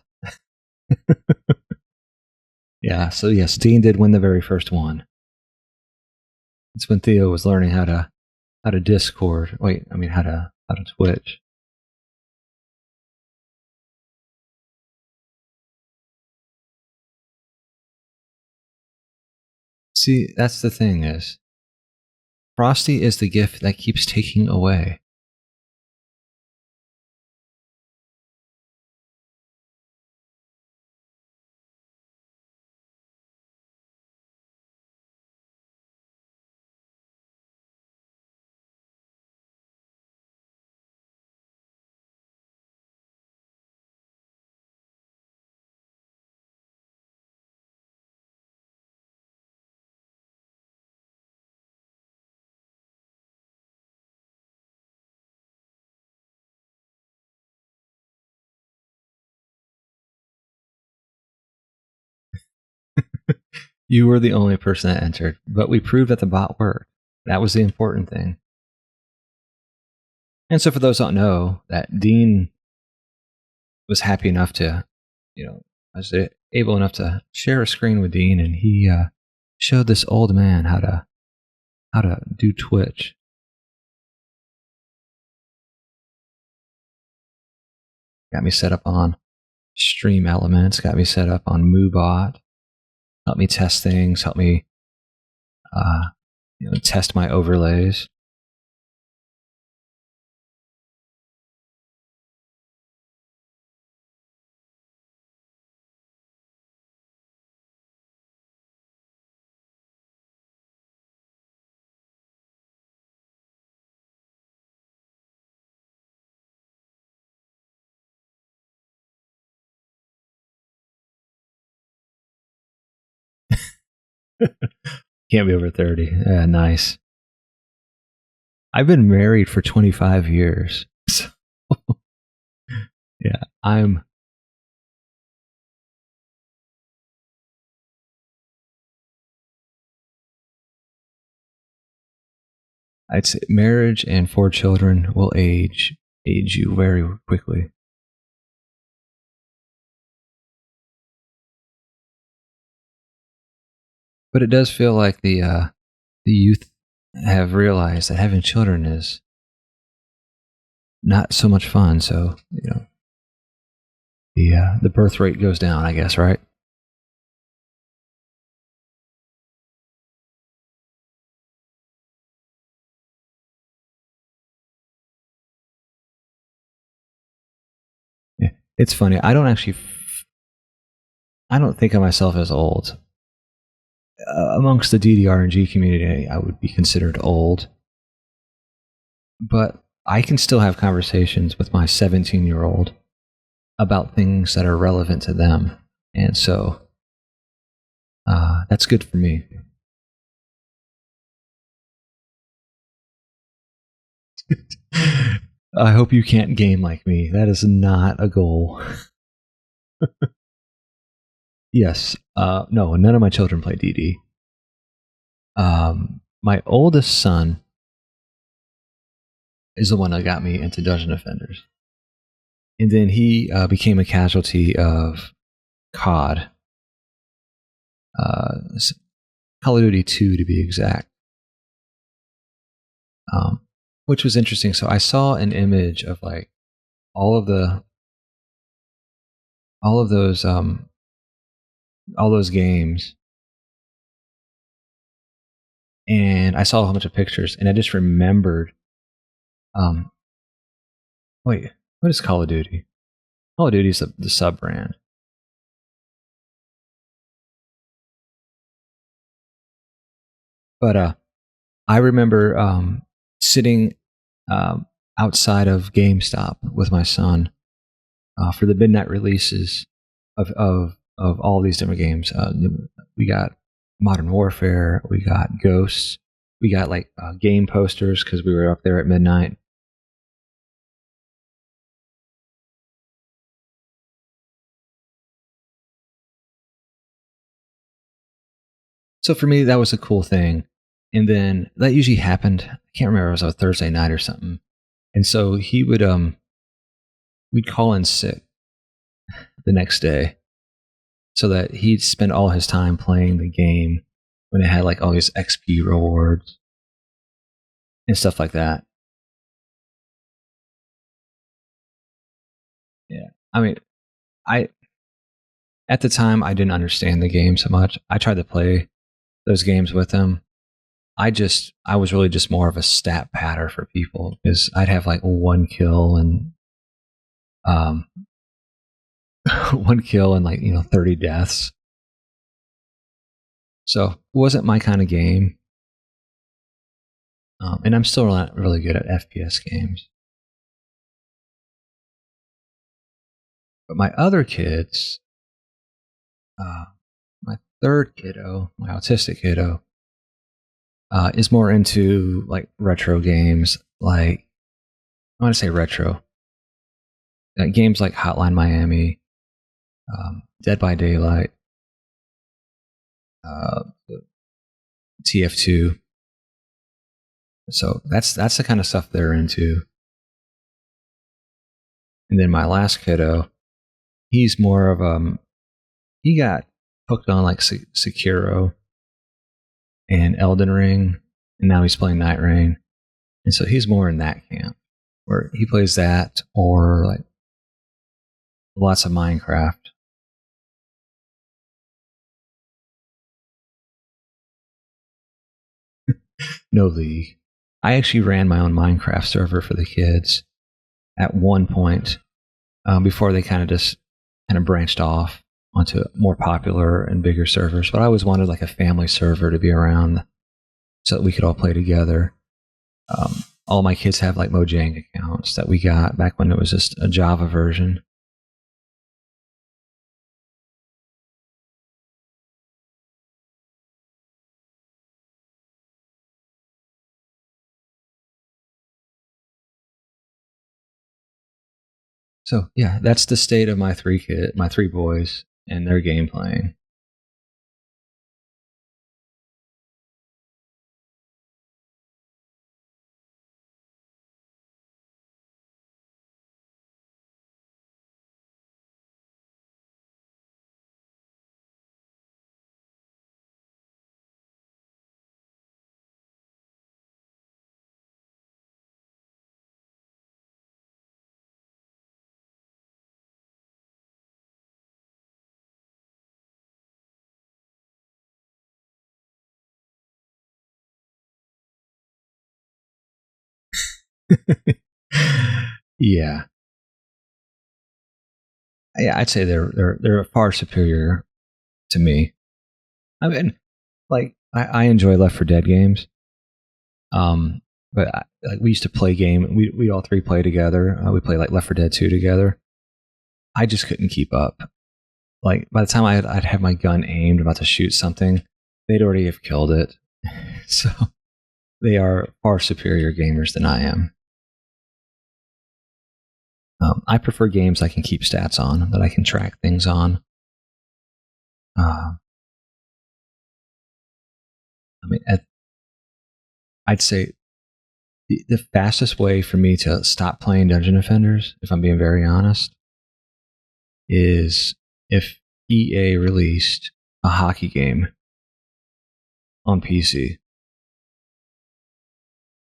Yeah, so yes, Dean did win the very first one. It's when Theo was learning how to Discord. Wait, I mean how to Twitch. See, that's the thing is Frosty is the gift that keeps taking away. You were the only person that entered, but we proved that the bot worked. That was the important thing. And so, for those who don't know, that Dean was happy enough to, I was able enough to share a screen with Dean, and he showed this old man how to do Twitch. Got me set up on Stream Elements. Got me set up on MooBot. Helped me test things. Helped me, test my overlays. Can't be over 30. Yeah, nice. I've been married for 25 years. So, yeah, I'd say marriage and 4 children will age you very quickly. But it does feel like the youth have realized that having children is not so much fun. So the birth rate goes down, I guess, right? Yeah. It's funny. I don't think of myself as old. Amongst the DDR&G community, I would be considered old. But I can still have conversations with my 17-year-old about things that are relevant to them. And so that's good for me. I hope you can't game like me. That is not a goal. Yes. No, none of my children play DD. My oldest son is the one that got me into Dungeon Defenders. And then he became a casualty of COD. Call of Duty 2 to be exact. Which was interesting. So I saw an image of like all of those games, and I saw a whole bunch of pictures, and I just remembered. Wait, what is Call of Duty? Call of Duty is the sub brand. But I remember sitting outside of GameStop with my son for the midnight releases of all these different games. We got Modern Warfare, we got Ghosts, we got like game posters because we were up there at midnight. So for me, that was a cool thing. And then that usually happened. I can't remember. It was a Thursday night or something. And so he would we'd call in sick the next day. so that he'd spend all his time playing the game when it had like all these XP rewards and stuff like that. Yeah. I mean, I at the time I didn't understand the game so much. I tried to play those games with him. I was really just more of a stat patter for people because I'd have like one kill and um 1 kill and like 30 deaths. So it wasn't my kind of game. And I'm still not really good at FPS games. But my other kids, my third kiddo, my autistic kiddo, is more into like retro games. Like I want to say retro games like Hotline Miami, Dead by Daylight, uh, TF2. So that's the kind of stuff they're into. And then my last kiddo, he's more of he got hooked on like Sekiro and Elden Ring, and now he's playing Night Rain, and so he's more in that camp where he plays that or like lots of Minecraft. No League. I actually ran my own Minecraft server for the kids at one point before they kind of branched off onto more popular and bigger servers. But I always wanted like a family server to be around so that we could all play together. All my kids have like Mojang accounts that we got back when it was just a Java version. So yeah, that's the state of my three boys, and their game playing. Yeah, yeah, I'd say they're far superior to me. I mean, like I enjoy Left 4 Dead games. But like we used to play game. We all three play together. We play like Left 4 Dead 2 together. I just couldn't keep up. Like by the time I'd have my gun aimed, about to shoot something, they'd already have killed it. So they are far superior gamers than I am. I prefer games I can keep stats on, that I can track things on. Uh, I mean, I'd say the fastest way for me to stop playing Dungeon Defenders, if I'm being very honest, is if EA released a hockey game on PC.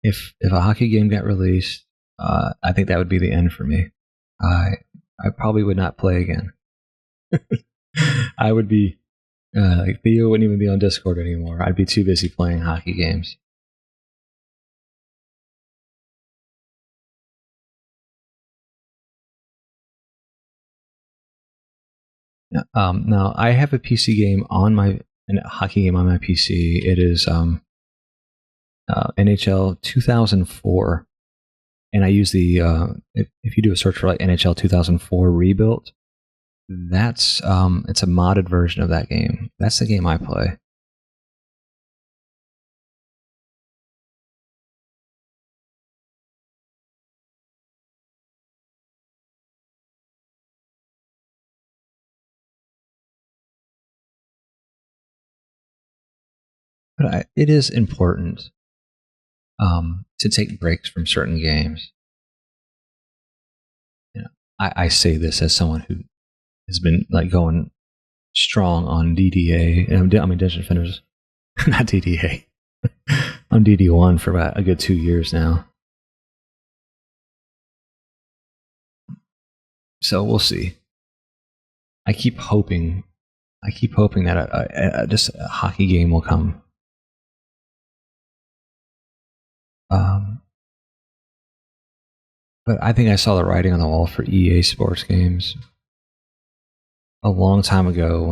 If a hockey game got released, I think that would be the end for me. I probably would not play again. I would be like Theo wouldn't even be on Discord anymore. I'd be too busy playing hockey games. Now I have a PC game on a hockey game on my PC. It is NHL 2004, and I use the if you do a search for like NHL 2004 rebuilt, that's it's a modded version of that game. That's the game I play. But it is important to take breaks from certain games. You know, I say this as someone who has been like going strong on DDA. I mean, Dungeon Defenders, not DDA. I'm DD1 for about a good 2 years now. So we'll see. I keep hoping that just a hockey game will come. But I think I saw the writing on the wall for EA Sports games a long time ago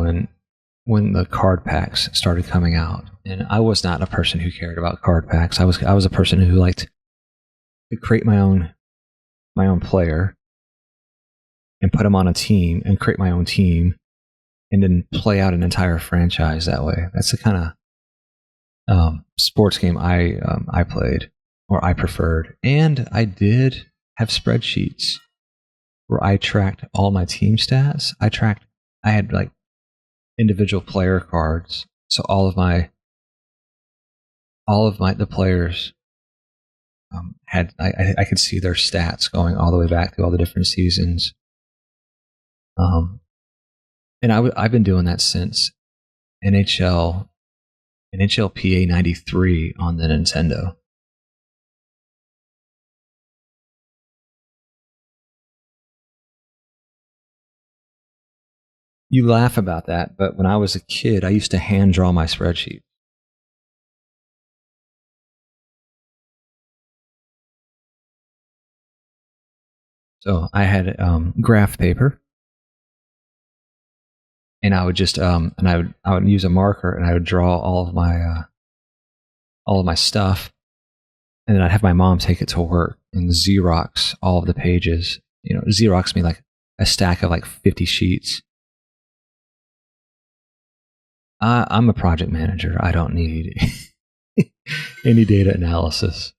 when the card packs started coming out. And I was not a person who cared about card packs. I was a person who liked to create my own player and put them on a team and create my own team and then play out an entire franchise that way. That's the kind of sports game I played or I preferred. And I did have spreadsheets where I tracked all my team stats. I had like individual player cards. So all of the players had I could see their stats going all the way back to all the different seasons. And I've been doing that since NHL PA 93 on the Nintendo. You laugh about that, but when I was a kid, I used to hand draw my spreadsheet. So I had graph paper, and I would just I would use a marker, and I would draw all of my stuff, and then I'd have my mom take it to work and Xerox all of the pages. You know, Xerox me like a stack of like 50 sheets. I'm a project manager. I don't need any data analysis.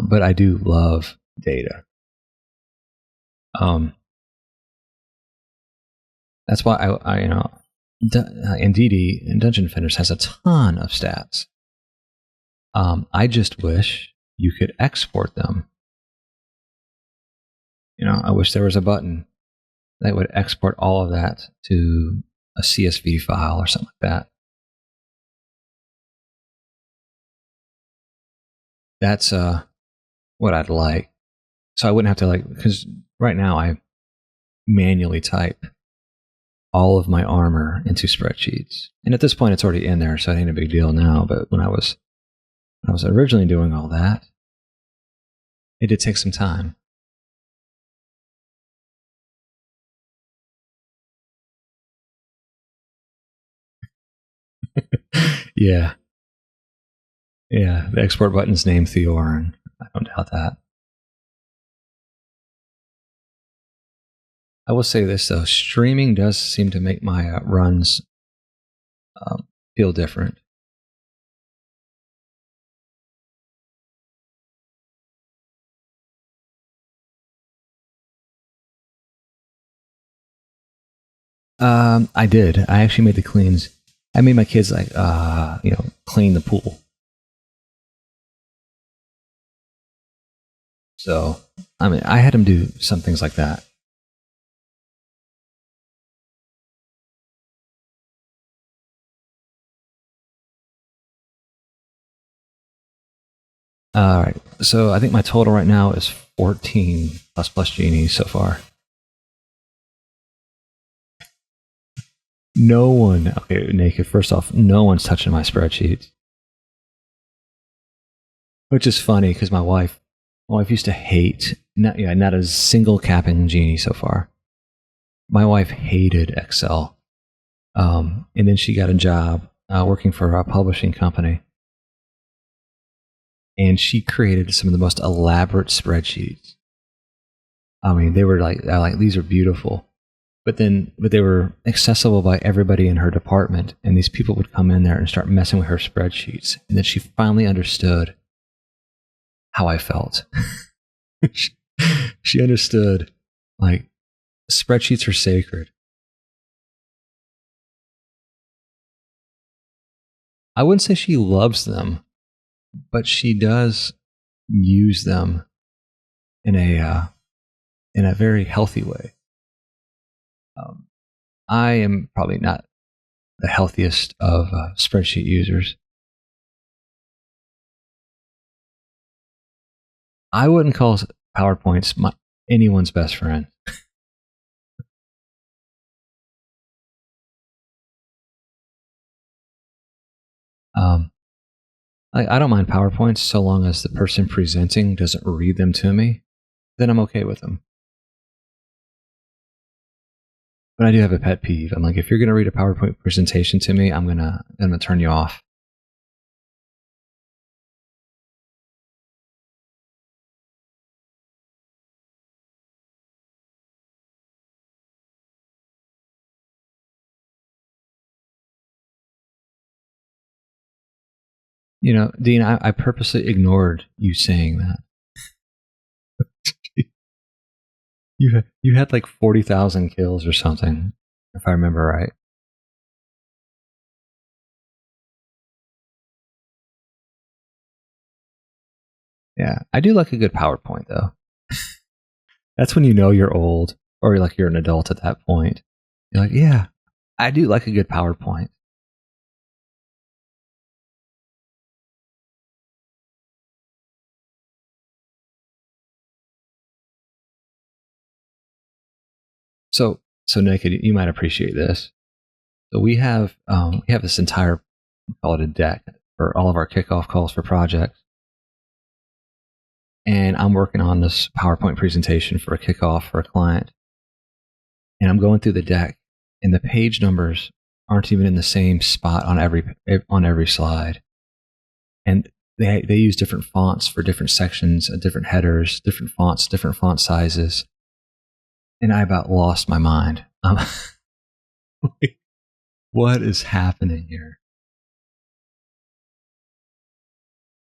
But I do love data. That's why I and DD and Dungeon Defenders has a ton of stats. I just wish you could export them. You know, I wish there was a button that would export all of that to a CSV file or something like that. That's what I'd like. So I wouldn't have to because right now I manually type all of my armor into spreadsheets. And at this point it's already in there, so it ain't a big deal now. But when I was originally doing all that, it did take some time. Yeah. Yeah. The export button's named Theo, and I don't doubt that. I will say this though, streaming does seem to make my runs feel different. I did. I actually made the cleans. I made my kids clean the pool. So, I mean, I had them do some things like that. All right. So I think my total right now is 14 plus Genie so far. No one. Okay, Naked. First off, no one's touching my spreadsheets, which is funny because my wife used to hate not a single cap in Genie so far. My wife hated Excel, and then she got a job working for a publishing company, and she created some of the most elaborate spreadsheets. I mean, they were like these are beautiful. But they were accessible by everybody in her department, and these people would come in there and start messing with her spreadsheets. And then she finally understood how I felt. She understood, like, spreadsheets are sacred. I wouldn't say she loves them, but she does use them in a very healthy way. I am probably not the healthiest of spreadsheet users. I wouldn't call PowerPoints anyone's best friend. I don't mind PowerPoints so long as the person presenting doesn't read them to me. Then I'm okay with them. But I do have a pet peeve. I'm like, if you're going to read a PowerPoint presentation to me, I'm gonna turn you off. You know, Dean, I purposely ignored you saying that. You had like 40,000 kills or something, if I remember right. Yeah, I do like a good PowerPoint though. That's when you know you're old, or you're an adult at that point. You're like, yeah, I do like a good PowerPoint. So Naked, you might appreciate this. So we have this entire, we call it a deck for all of our kickoff calls for projects. And I'm working on this PowerPoint presentation for a kickoff for a client. And I'm going through the deck, and the page numbers aren't even in the same spot on every slide. And they use different fonts for different sections, different headers, different fonts, different font sizes. And I about lost my mind. What is happening here?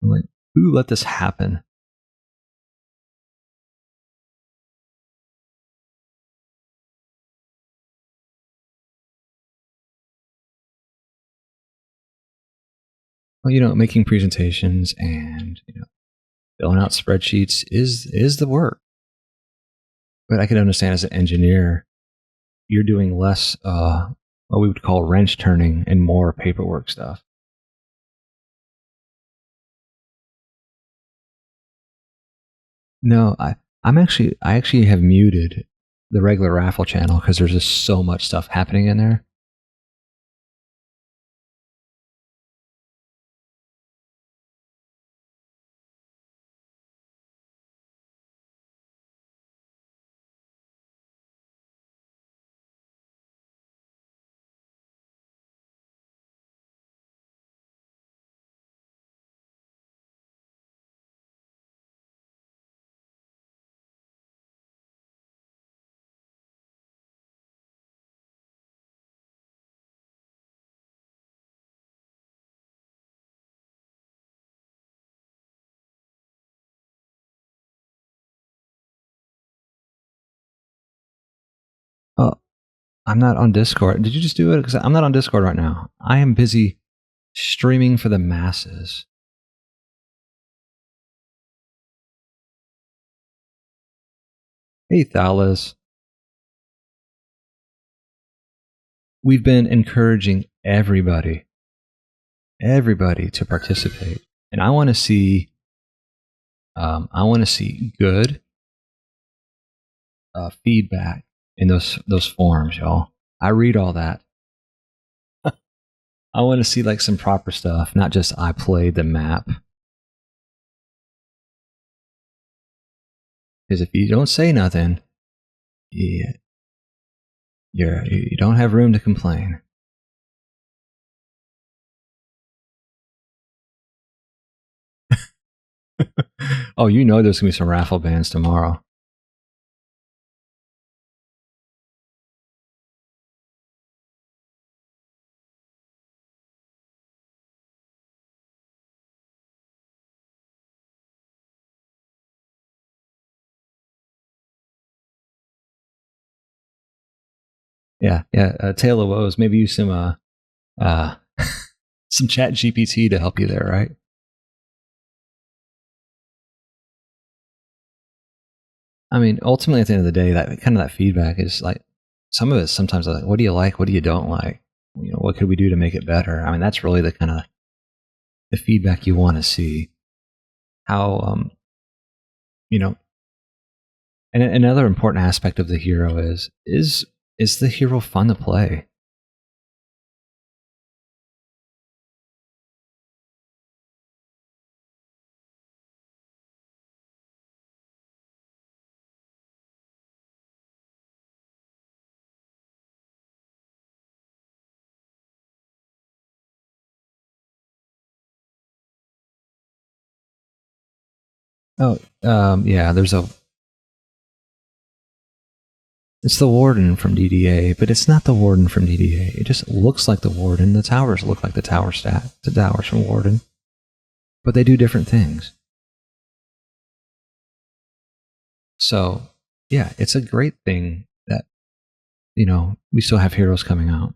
I'm like, who let this happen? Well, making presentations and filling out spreadsheets is the work. But I can understand as an engineer, you're doing less what we would call wrench turning and more paperwork stuff. No, I actually have muted the regular raffle channel because there's just so much stuff happening in there. Oh, I'm not on Discord. Did you just do it? Because I'm not on Discord right now. I am busy streaming for the masses. Hey, Thalas. We've been encouraging everybody to participate, and I want to see good feedback in those forums, y'all. I read all that. I want to see like some proper stuff, not just I played the map. Because if you don't say nothing, you don't have room to complain. Oh, there's gonna be some raffle bands tomorrow. Yeah. Tale of Woes. Maybe use some some Chat GPT to help you there, right? I mean, ultimately, at the end of the day, that kind of that feedback is like some of it. Sometimes like, what do you like? What do you don't like? What could we do to make it better? I mean, that's really the kind of the feedback you want to see. How you know, and another important aspect of the hero is the hero fun to play? Oh, yeah. It's the warden from DDA, but it's not the warden from DDA. It just looks like the warden. The towers look like the towers from Warden, but they do different things. So, yeah, it's a great thing that we still have heroes coming out.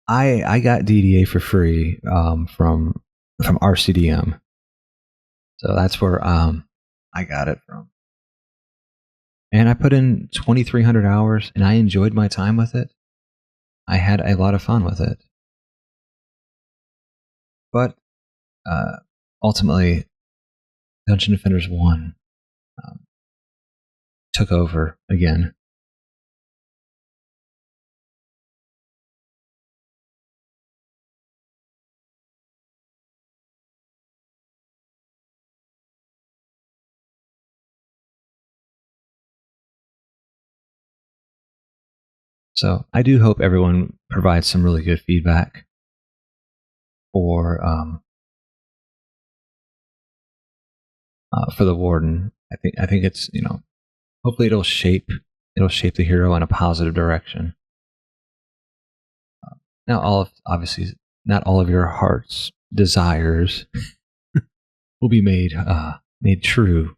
I got DDA for free from RCDM, so that's where I got it from. And I put in 2,300 hours, and I enjoyed my time with it. I had a lot of fun with it, but ultimately, Dungeon Defenders 1 took over again. So I do hope everyone provides some really good feedback for the warden. I think it's hopefully it'll shape the hero in a positive direction. Now, obviously not all of your heart's desires will be made true,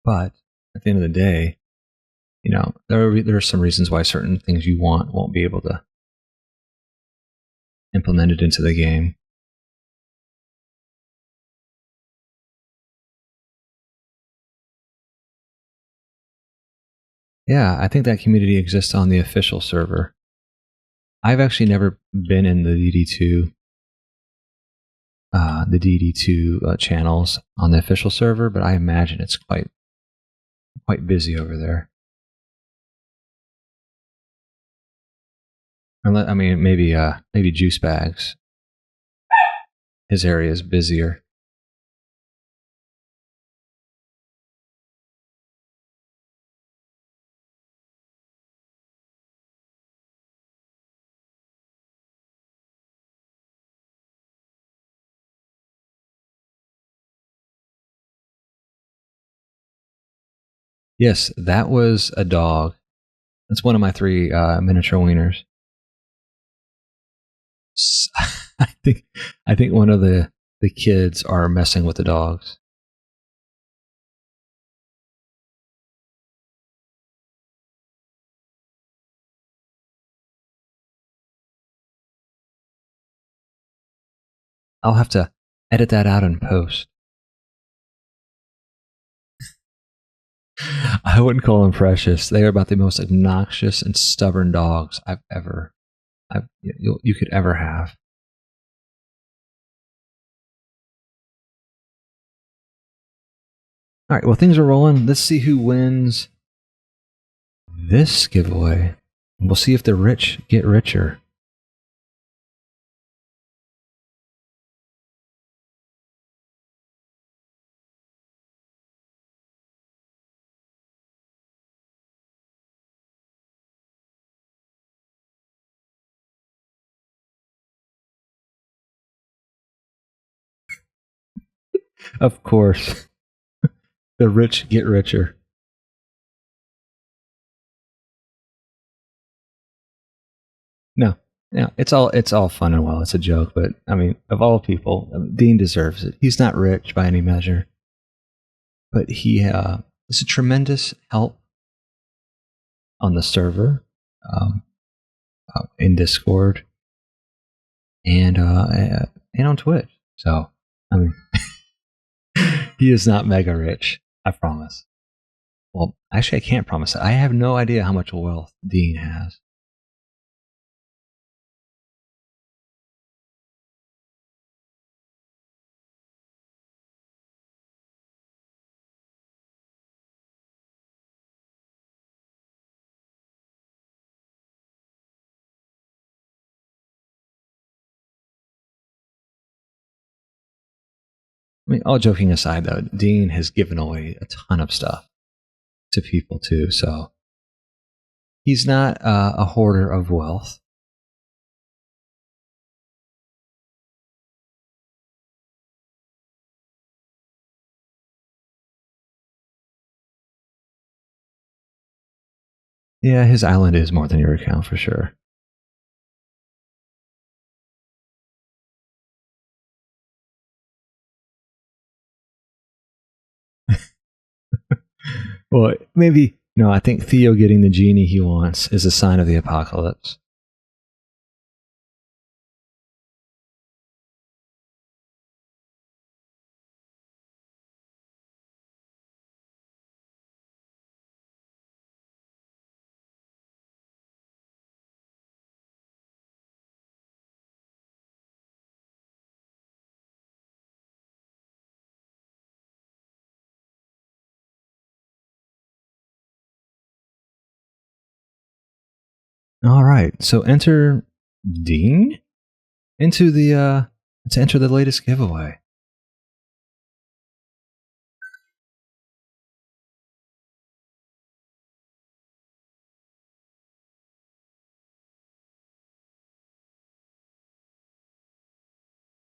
but at the end of the day, there are some reasons why certain things you want won't be able to implement it into the game. Yeah, I think that community exists on the official server. I've actually never been in the DD2 channels on the official server, but I imagine it's quite busy over there. I mean, maybe Juice Bags. His area is busier. Yes, that was a dog. That's one of my 3 miniature wieners. I think one of the kids are messing with the dogs. I'll have to edit that out in post. I wouldn't call them precious. They are about the most obnoxious and stubborn dogs you could ever have. All right, well, things are rolling. Let's see who wins this giveaway. We'll see if the rich get richer. Of course, the rich get richer. No, it's all fun and well. It's a joke, but I mean, of all people, Dean deserves it. He's not rich by any measure, but he is a tremendous help on the server, in Discord, and on Twitch. So, I mean, he is not mega rich. I promise. Well, actually, I can't promise it. I have no idea how much wealth Dean has. I mean, all joking aside, though, Dean has given away a ton of stuff to people too. So he's not a hoarder of wealth. Yeah, his island is more than your account for sure. Well, maybe no. I think Theo getting the genie he wants is a sign of the apocalypse. All right, so enter Dean into the to enter the latest giveaway.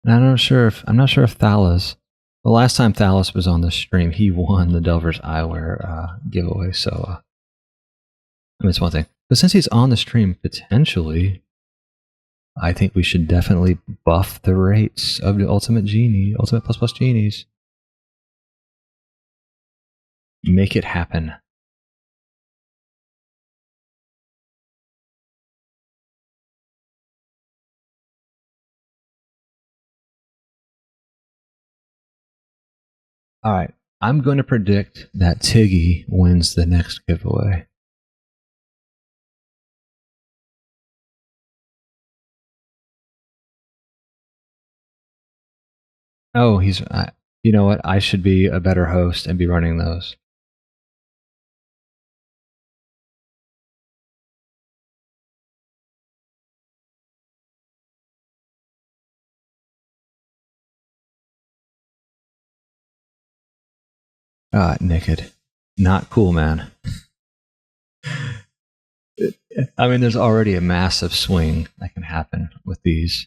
And I'm not sure if Thalas. The last time Thalas was on the stream, he won the Delver's Eyewear giveaway. So I mean, it's one thing, but since he's on the stream, potentially, I think we should definitely buff the rates of the Ultimate Plus Plus Genies. Make it happen. All right. I'm going to predict that Tiggy wins the next giveaway. Oh, he's. You know what? I should be a better host and be running those. Naked. Not cool, man. I mean, there's already a massive swing that can happen with these.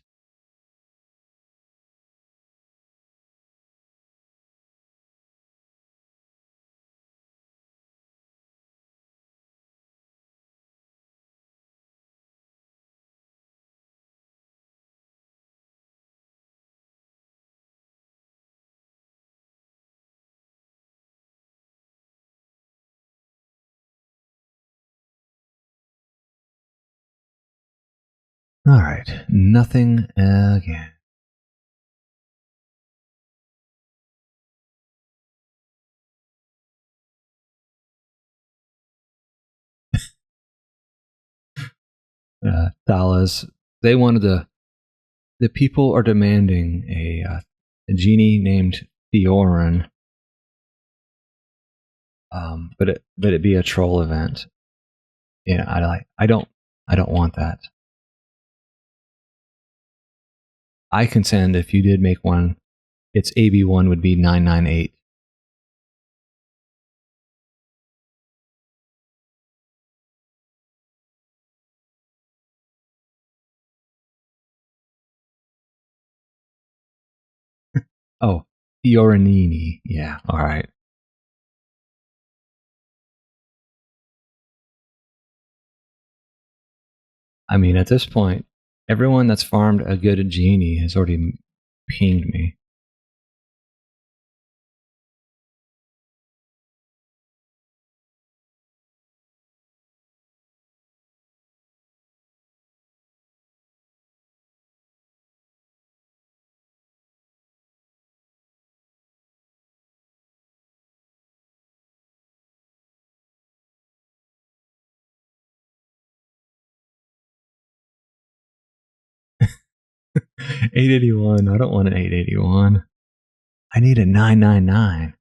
All right. Nothing again. Thalas, they wanted the people are demanding a genie named Theorin, but it be a troll event. Yeah, I don't want that. I contend if you did make one, its AB1 would be 998. Oh, Fiorinini. Yeah, all right. I mean, at this point, everyone that's farmed a good genie has already pinged me. 881. I don't want an 881. I need a 999.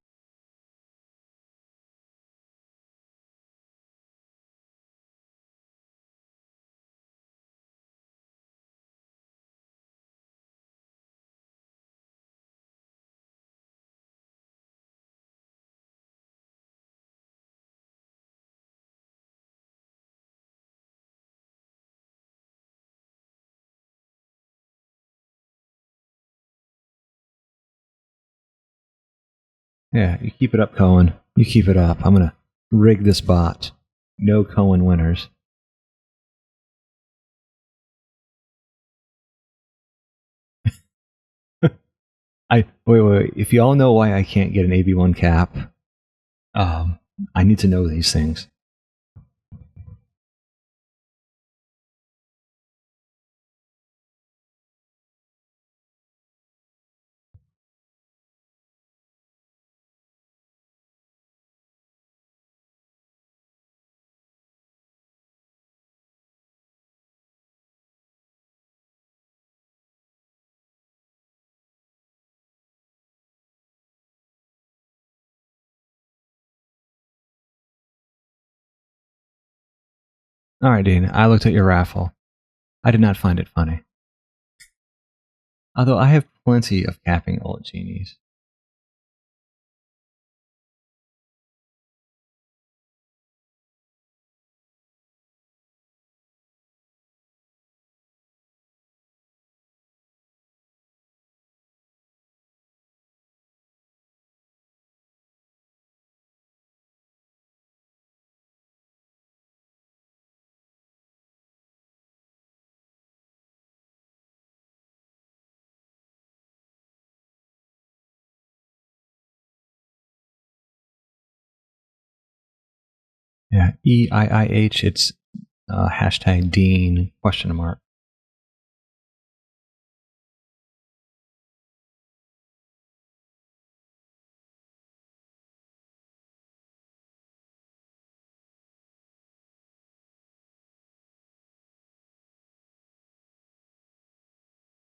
Yeah, you keep it up, Cohen. You keep it up. I'm going to rig this bot. No Cohen winners. Wait. If y'all know why I can't get an AB1 cap, I need to know these things. All right, Dean, I looked at your raffle. I did not find it funny. Although I have plenty of capping old genies. Yeah, EIIH, it's hashtag Dean, question mark.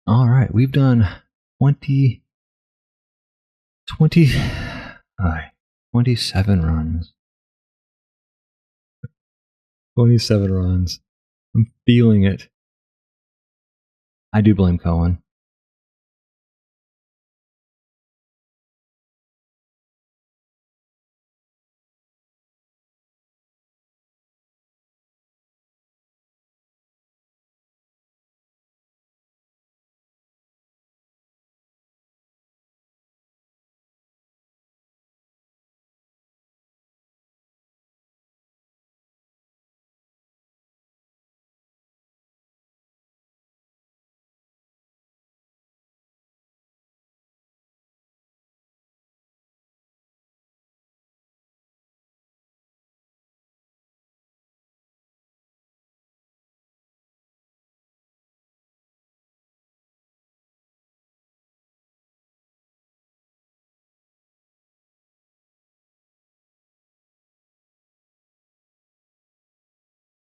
All right, we've done 27 runs. 27 runs. I'm feeling it. I do blame Cohen.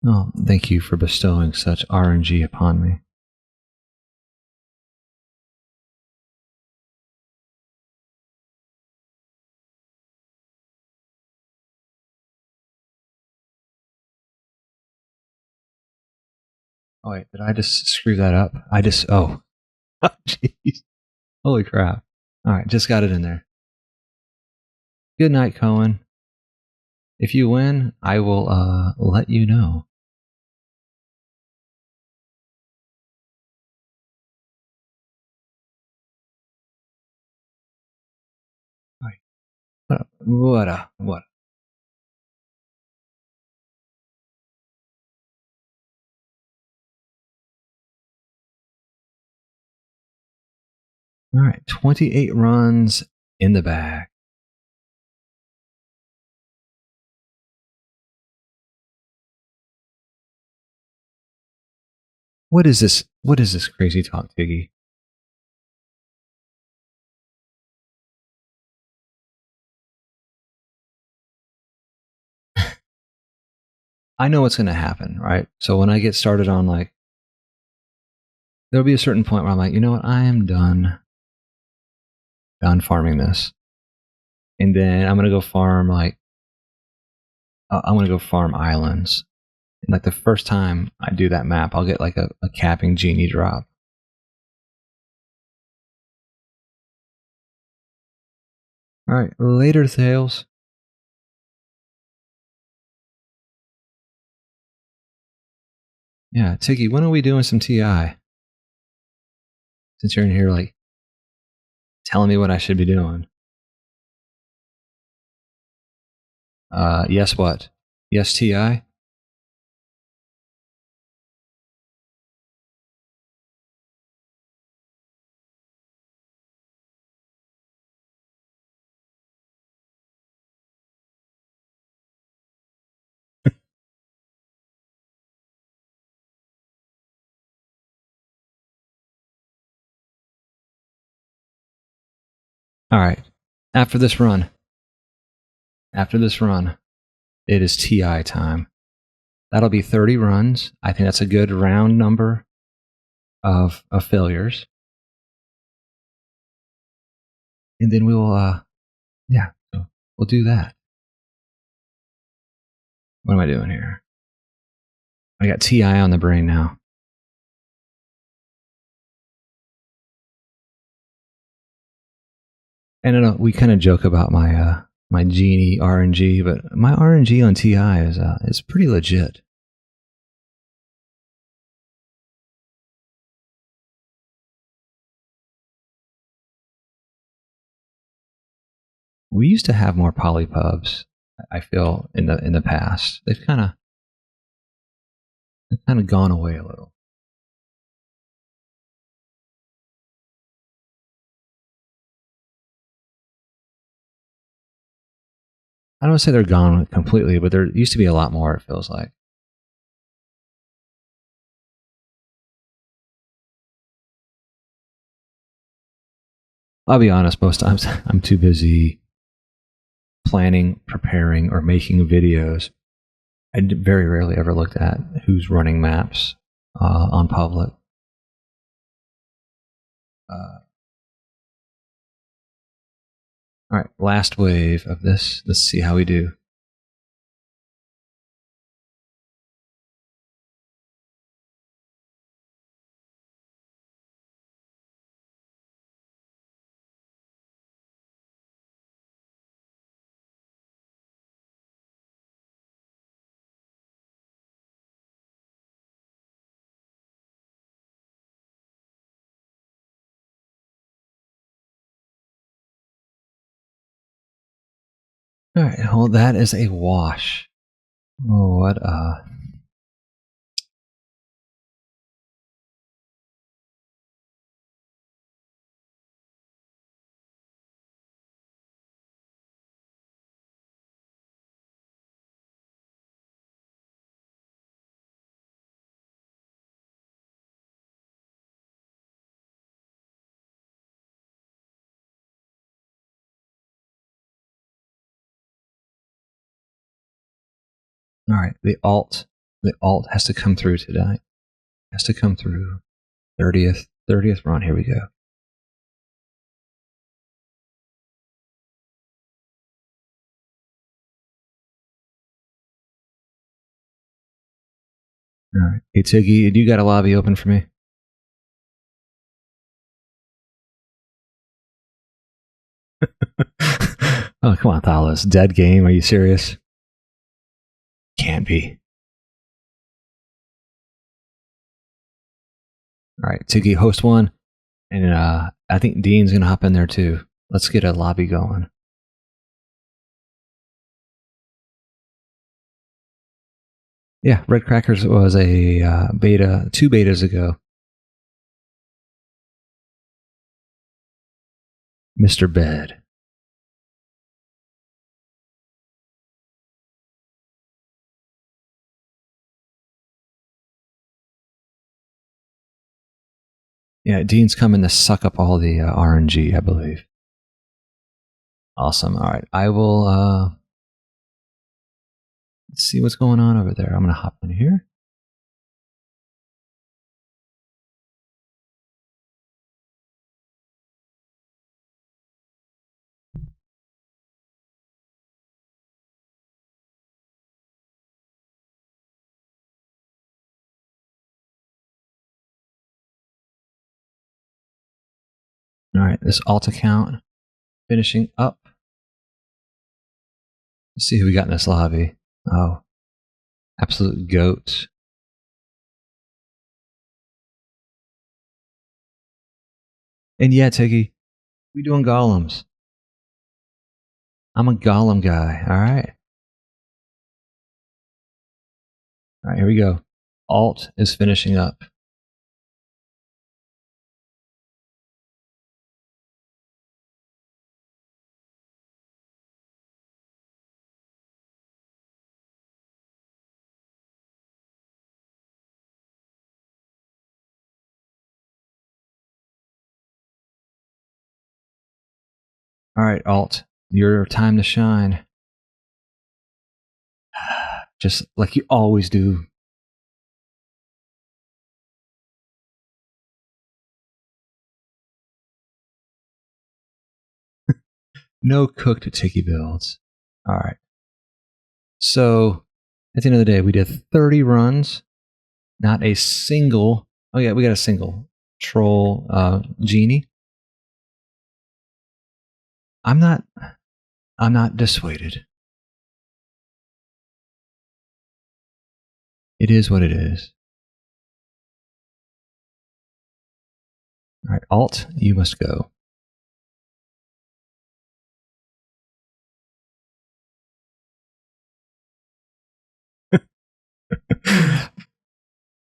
Oh, thank you for bestowing such RNG upon me. Oh, wait, did I just screw that up? Oh, jeez. Holy crap. All right, just got it in there. Good night, Cohen. If you win, I will let you know. All right. What? All right, 28 runs in the bag. What is this? What is this crazy talk, Tiggy? I know what's going to happen, right? So when I get started on like there'll be a certain point where I'm like, you know what, I am done farming this, and then I'm gonna go farm I'm gonna go farm islands. And like the first time I do that map, I'll get like a capping genie drop. All right, later, Thales. Yeah, Tiggy, when are we doing some TI? Since you're in here, like, telling me what I should be doing. Yes, what? Yes, TI? All right. After this run, it is TI time. That'll be 30 runs. I think that's a good round number of failures. And then we will, so we'll do that. What am I doing here? I got TI on the brain now. And I know we kind of joke about my my Genie RNG, but my RNG on TI is pretty legit. We used to have more polypubs. I feel in the past they've kind of gone away a little. I don't say they're gone completely, but there used to be a lot more. It feels like. I'll be honest. Most times I'm too busy planning, preparing, or making videos. I very rarely ever looked at who's running maps on public. All right, last wave of this. Let's see how we do. All right, well, that is a wash. Oh, what a. All right, the alt has to come through today. Has to come through. 30th run. Here we go. All right. Hey, Tiggy, do you got a lobby open for me? Oh, come on, Thalos. Dead game. Are you serious? Can't be. All right, Tiggy, host one. And I think Dean's going to hop in there too. Let's get a lobby going. Yeah, Red Crackers was a beta, 2 betas ago. Mr. Bed. Yeah, Dean's coming to suck up all the RNG, I believe. Awesome. All right, I will. Let's see what's going on over there. I'm going to hop in here. All right, this alt account finishing up. Let's see who we got in this lobby. Oh, absolute goat. And yeah, Tiggy, we doing golems. I'm a golem guy. All right. All right, here we go. Alt is finishing up. All right, Alt, your time to shine. Just like you always do. No cooked Tiki builds. All right. So at the end of the day, we did 30 runs. Not a single. Oh yeah, we got a single troll Genie. I'm not dissuaded. It is what it is. All right, Alt, you must go.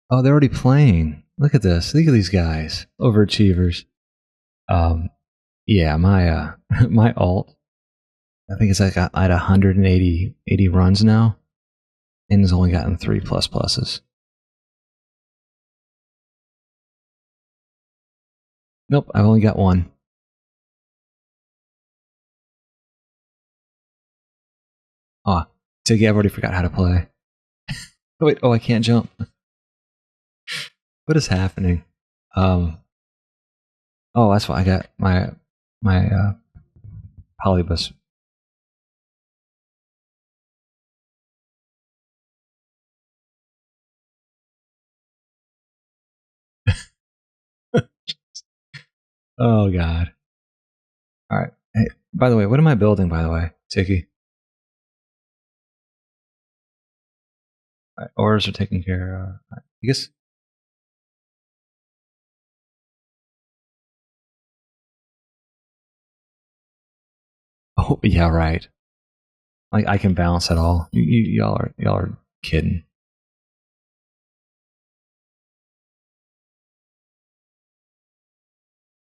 Oh, they're already playing. Look at this. Look at these guys. Overachievers. Yeah, my my alt. I think it's like at 180 runs now, and has only gotten 3 plus pluses. Nope, I've only got 1. Ah, Tiggy, I've already forgot how to play. Oh, wait, I can't jump. What is happening? Oh, that's why I got my polybus. Oh God! All right. Hey, by the way, what am I building? By the way, Tiggy. All right, orders are taken care of. I guess. Oh yeah, right. Like I can balance it all. Y'all are kidding.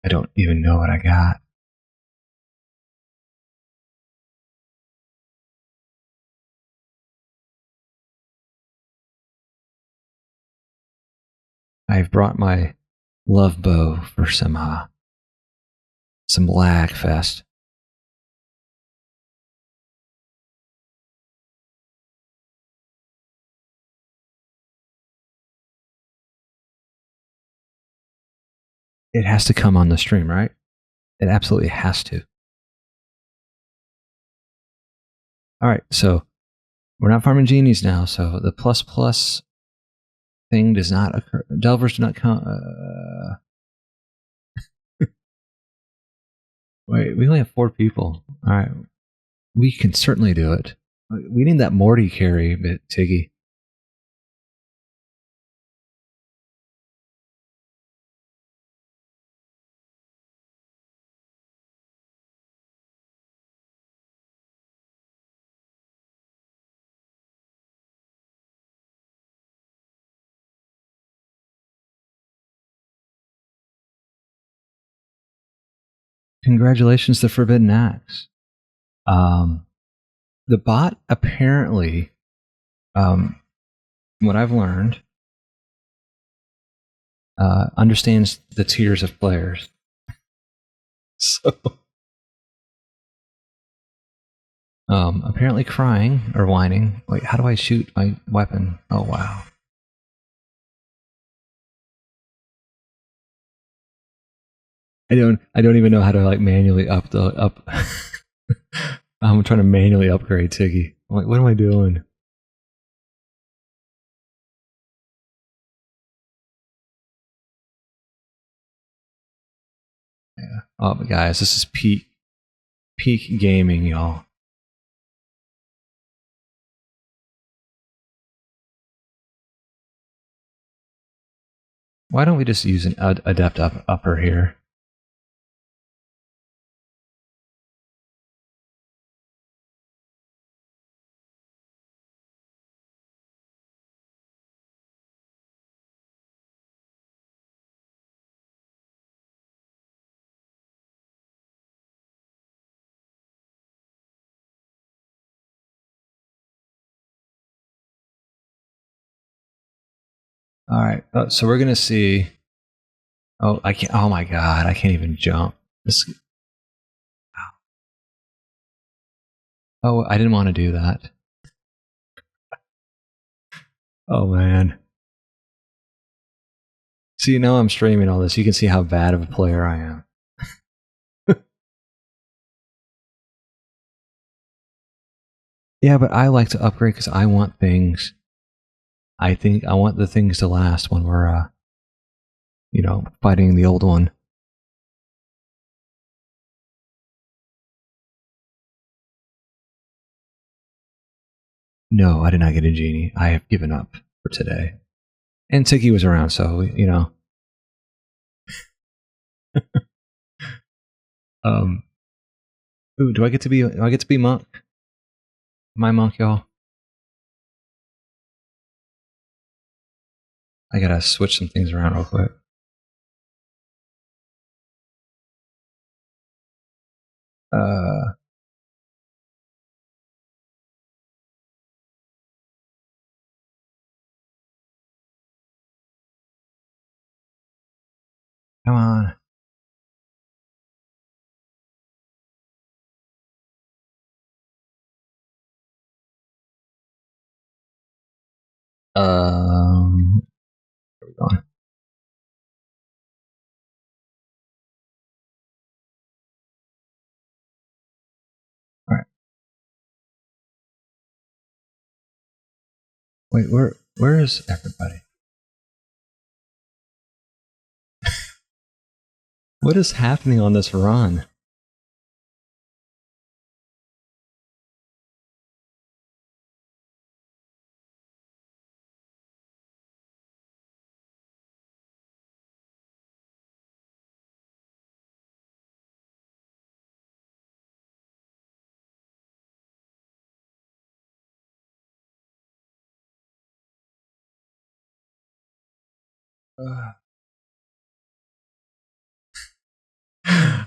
I don't even know what I got. I've brought my love bow for some lag fest. It has to come on the stream, right? It absolutely has to. All right, so we're not farming genies now, so the plus thing does not occur. Delvers do not come. Wait, we only have 4 people. All right, we can certainly do it. We need that Morty carry bit, Tiggy. Congratulations to Forbidden Axe. The bot apparently, what I've learned, understands the tiers of players. So, apparently crying or whining. Wait, how do I shoot my weapon? Oh wow. I don't even know how to like manually up. I'm trying to manually upgrade Tiggy. I'm like, what am I doing? Yeah. Oh, but guys, this is peak gaming, y'all. Why don't we just use an adept upper here? All right, so we're gonna see. Oh, I can't. Oh my god, I can't even jump. This. Oh, I didn't want to do that. Oh man. So you know I'm streaming all this. You can see how bad of a player I am. Yeah, but I like to upgrade because I want things. I think I want the things to last when we're, fighting the old one. No, I did not get a genie. I have given up for today. And Tiki was around, so Ooh, do I get to be monk? Am I monk, y'all? I gotta switch some things around real quick. Uh, Come on. Where are we going? All right. Wait, where is everybody? What is happening on this run?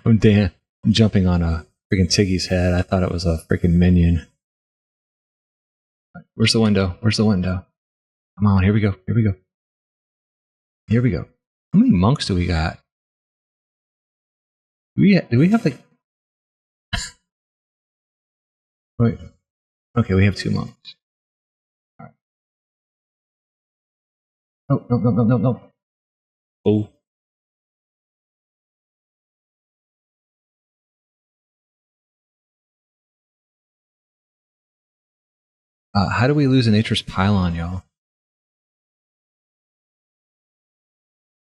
I'm jumping on a freaking Tiggy's head. I thought it was a freaking minion. Where's the window? Where's the window? Come on, here we go. Here we go. Here we go. How many monks do we got? Do we have like? Wait. Okay, we have 2 monks. All right. Oh no no no no no. Oh. How do we lose a nature's pylon, y'all?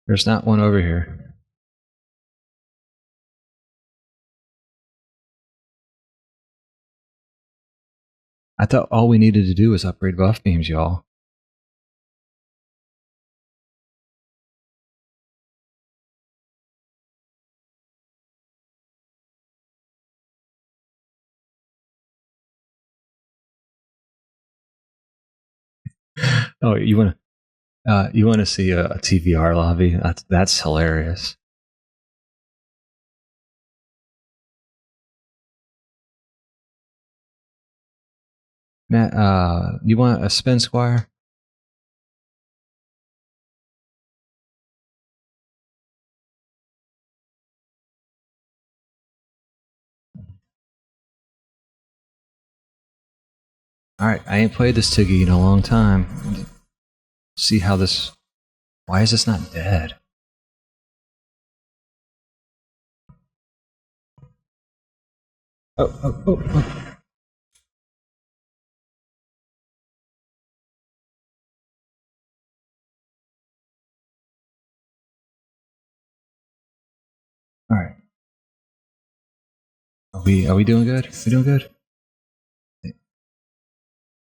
There's not one over here. I thought all we needed to do was upgrade buff beams, y'all. Oh, you want to see a TVR lobby? That's hilarious. Matt, you want a spin squire? All right, I ain't played this Tiggy in a long time. See how this. Why is this not dead? Oh. All right. we doing good? We doing good?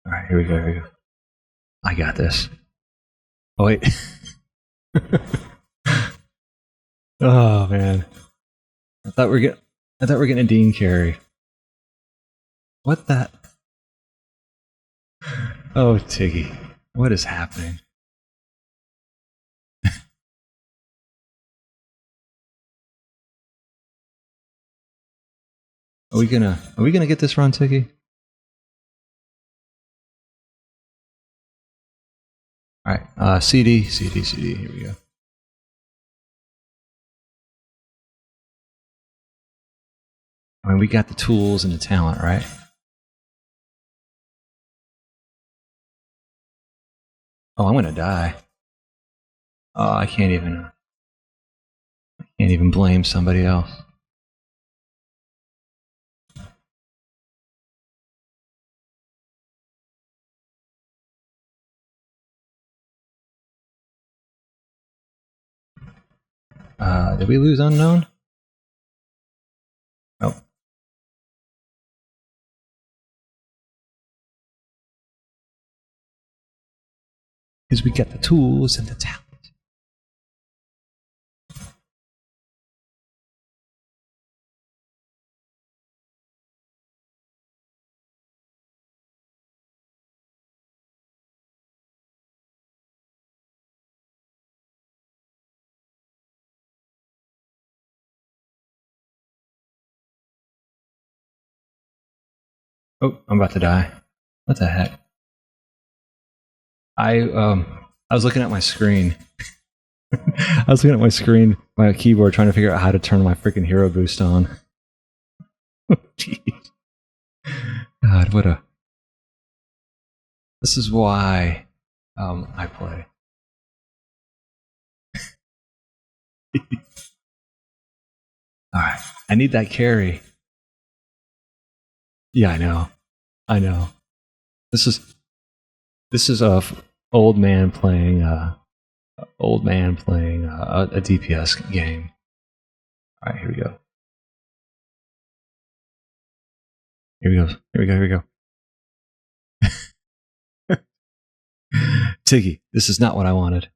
All right, here we go. Here we go. I got this. Oh wait. Oh man. I thought we are getting a Dean carry. What that? Oh Tiggy. What is happening? Are we gonna get this run, Tiggy? Alright, CD. Here we go. I mean, we got the tools and the talent, right? Oh, I'm gonna die. Oh, I can't even blame somebody else. Did we lose unknown? Oh. Because we got the tools and the talent. Oh, I'm about to die. What the heck? I was looking at my screen. I was looking at my screen, my keyboard, trying to figure out how to turn my freaking hero boost on. Jeez. God, what a... This is why I play. Alright, I need that carry. Yeah, I know. This is a old man playing a DPS game. All right, here we go. Here we go. Tiggy, this is not what I wanted.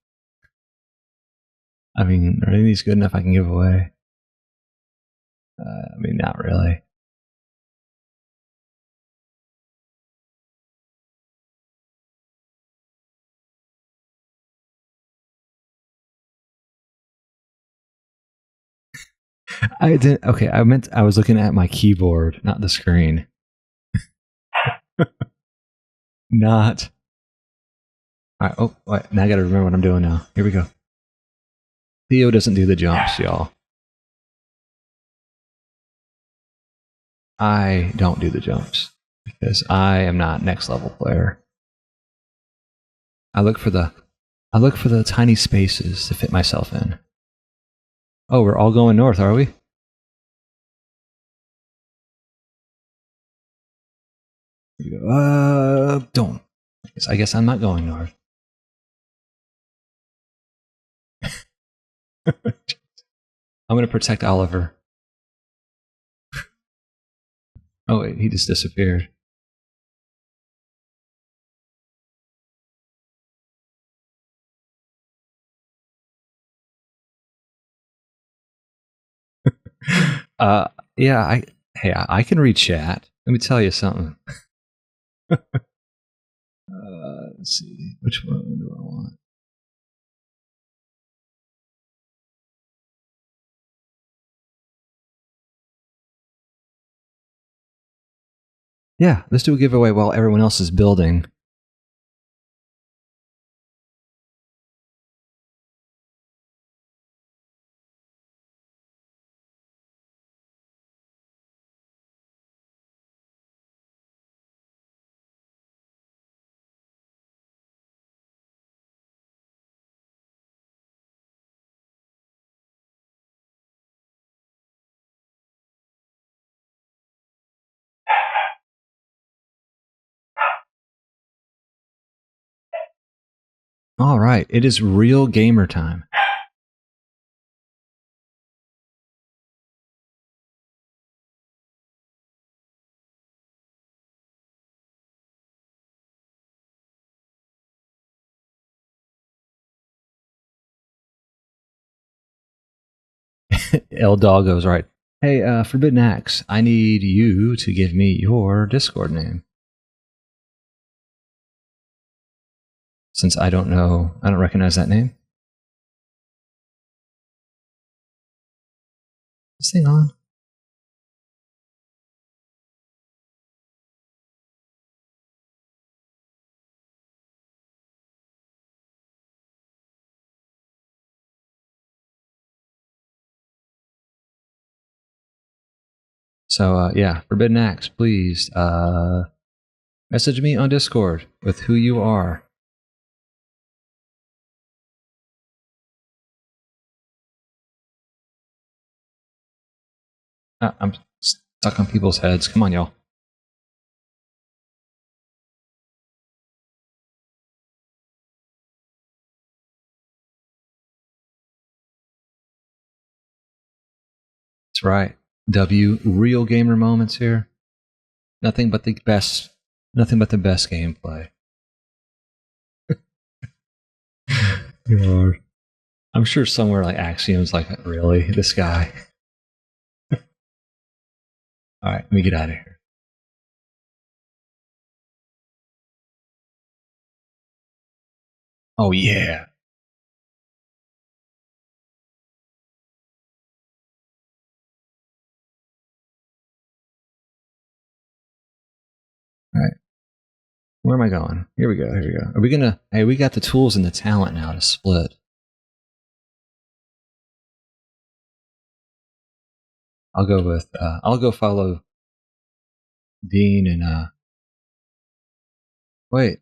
I mean, are any of these good enough I can give away? I mean, not really. I didn't. Okay, I was looking at my keyboard, not the screen. Not. All right. Oh, wait, now I got to remember what I'm doing now. Here we go. Theo doesn't do the jumps, y'all. I don't do the jumps because I am not next level player. I look for the tiny spaces to fit myself in. Oh, we're all going north, are we? Don't. I guess I'm not going north. I'm going to protect Oliver. Oh, wait, he just disappeared. Yeah, I can read chat. Let me tell you something. Let's see. Which one do I want? Yeah, let's do a giveaway while everyone else is building. All right, it is real gamer time. L Doggo's right. Hey, Forbidden Axe, I need you to give me your Discord name. Since I don't recognize that name. Is this thing on? So, yeah, Forbidden Axe, please message me on Discord with who you are. I'm stuck on people's heads. Come on, y'all. That's right. W, real gamer moments here. Nothing but the best gameplay. God. I'm sure somewhere like Axiom's like, really? This guy? Alright, let me get out of here. Oh, yeah. Alright. Where am I going? Here we go. Are we gonna... Hey, we got the tools and the talent now to split. I'll go follow Dean and, wait.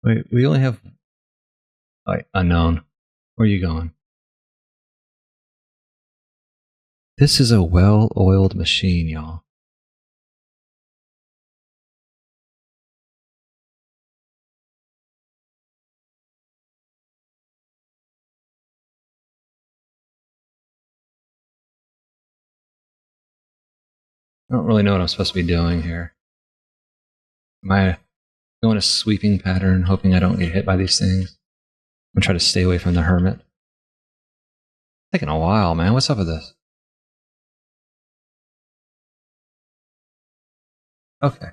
Wait, we only have... Wait, unknown. Where are you going? This is a well-oiled machine, y'all. I don't really know what I'm supposed to be doing here. Am I going a sweeping pattern, hoping I don't get hit by these things? I'm gonna try to stay away from the hermit. Taking a while, man. What's up with this? Okay.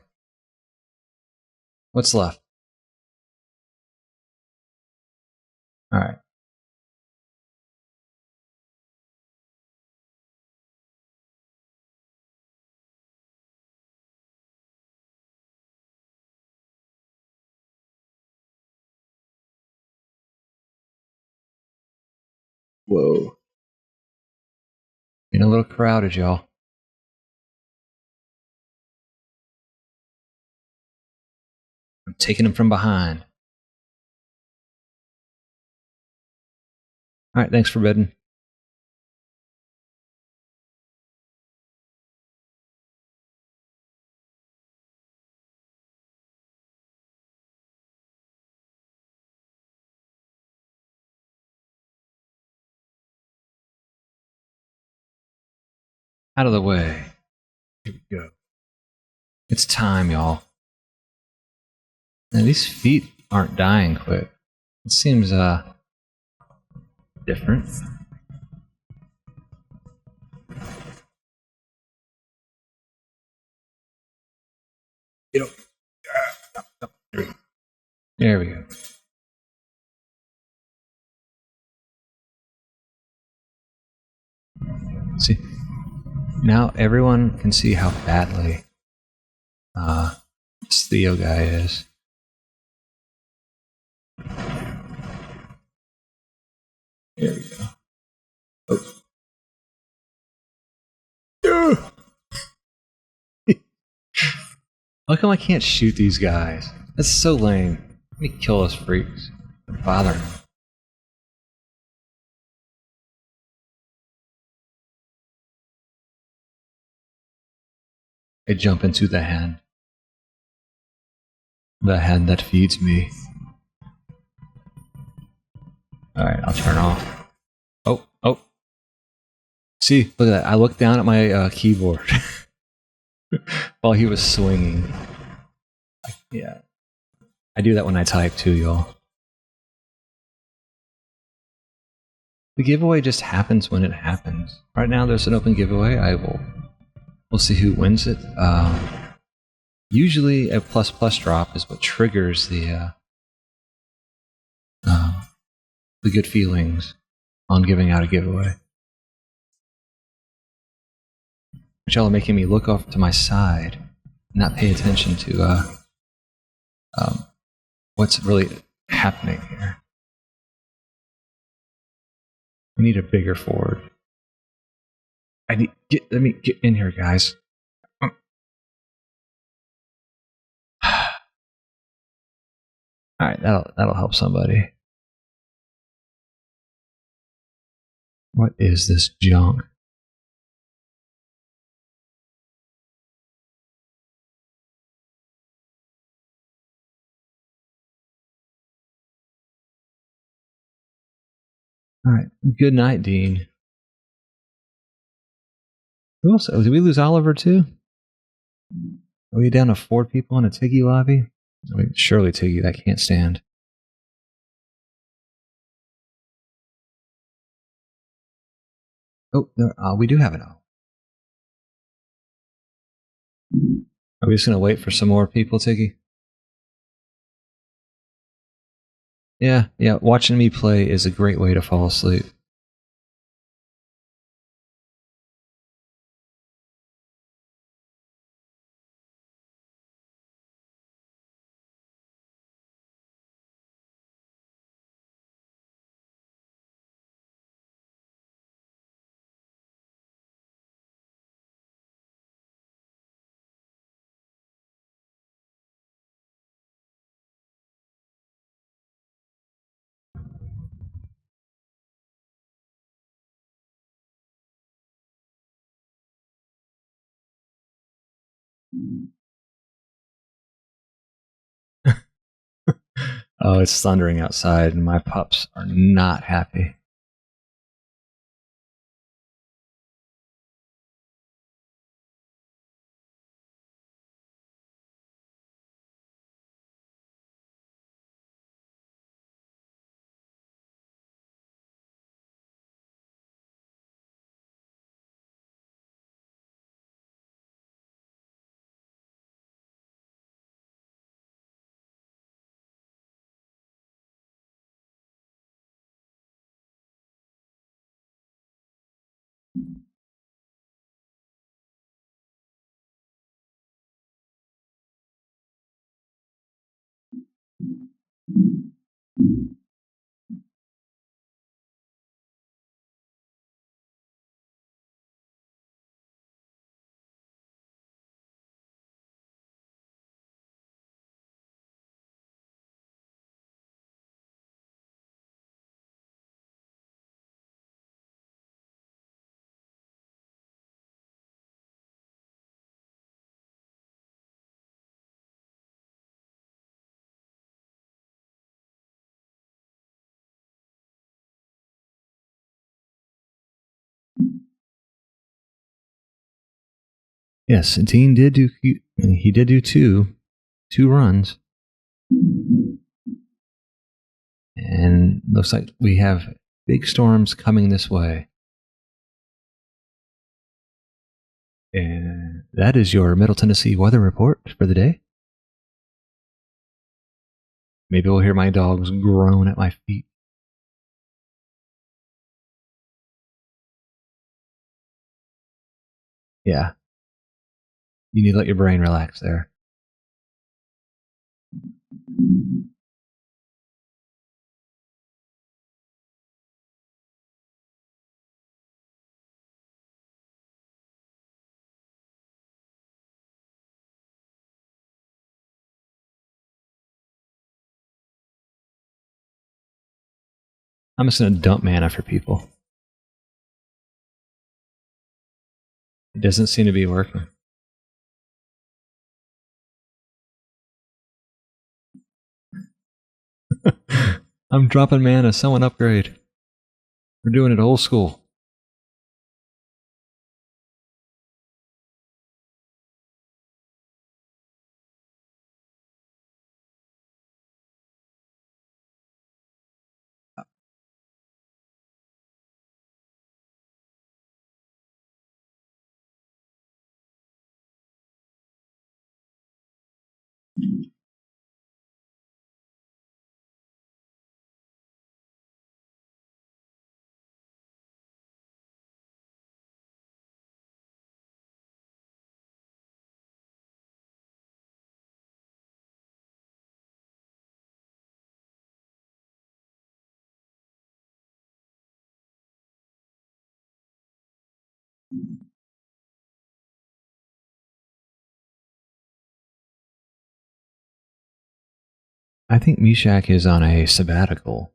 What's left? Alright. Whoa. Getting a little crowded, y'all. I'm taking him from behind. Alright, thanks, Forbidden. Out of the way. Here we go. It's time, y'all. Now, these feet aren't dying quick. It seems, different. You know. There we go. See, now everyone can see how badly this Theo guy is. There we go. Oh. How come I can't shoot these guys? That's so lame. Let me kill those freaks. They're bothering me. I jump into the hand. The hand that feeds me. Alright, I'll turn off. Oh. See, look at that. I looked down at my keyboard while he was swinging. Yeah. I do that when I type too, y'all. The giveaway just happens when it happens. Right now, there's an open giveaway. We'll see who wins it. Usually, a plus drop is what triggers the good feelings on giving out a giveaway. But y'all are making me look off to my side, not pay attention to what's really happening here. We need a bigger forward. Let me get in here, guys. All right, that'll help somebody. What is this junk? All right. Good night, Dean. Who else? Did we lose Oliver too? Are we down to 4 people in a Tiggy lobby? I mean, surely Tiggy, that can't stand. Oh, we do have an O. Are we just going to wait for some more people, Tiggy? Yeah. Watching me play is a great way to fall asleep. Oh, it's thundering outside, and my pups are not happy. Yes, Dean did do. He did do two runs, and looks like we have big storms coming this way. And that is your Middle Tennessee weather report for the day. Maybe we'll hear my dogs groan at my feet. Yeah. You need to let your brain relax there. I'm just going to dump mana for people. It doesn't seem to be working. I'm dropping mana. Someone upgrade. We're doing it old school. I think Meshach is on a sabbatical.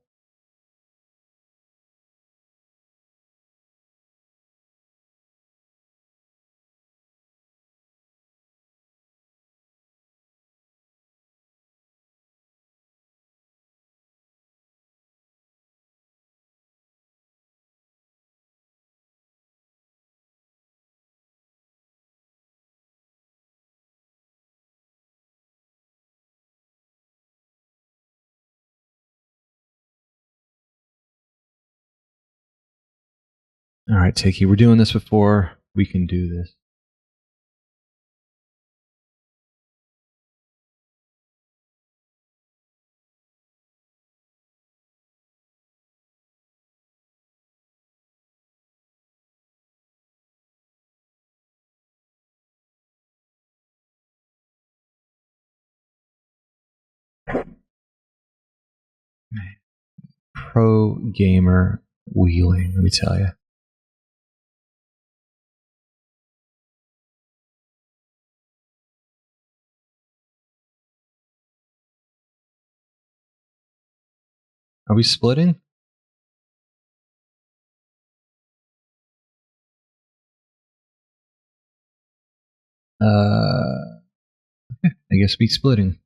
All right, Tiki, we're doing this before. We can do this. Pro gamer wheeling, let me tell you. Are we splitting? I guess we splitting.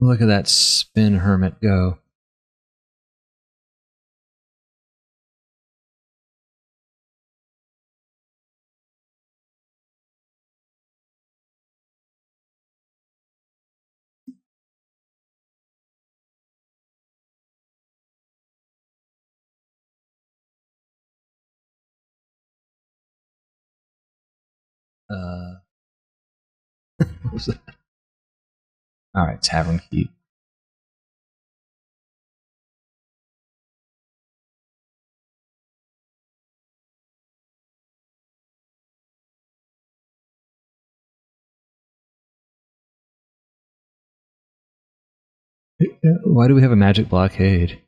Look at that spin hermit go. What was that? All right, Tavern Keep. Why do we have a magic blockade?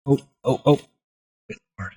Oh, oh, oh. Good Lord.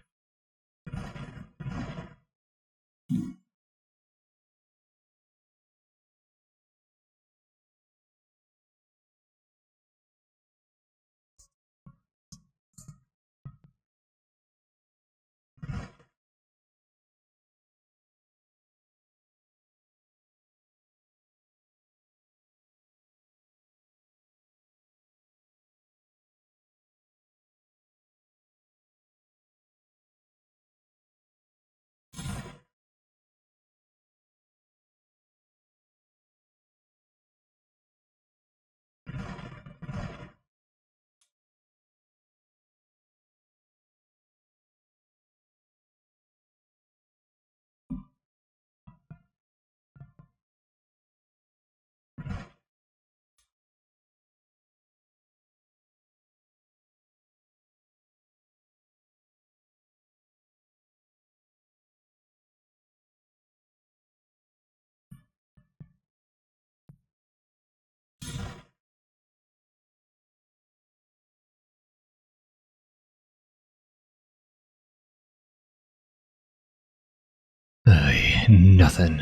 nothing.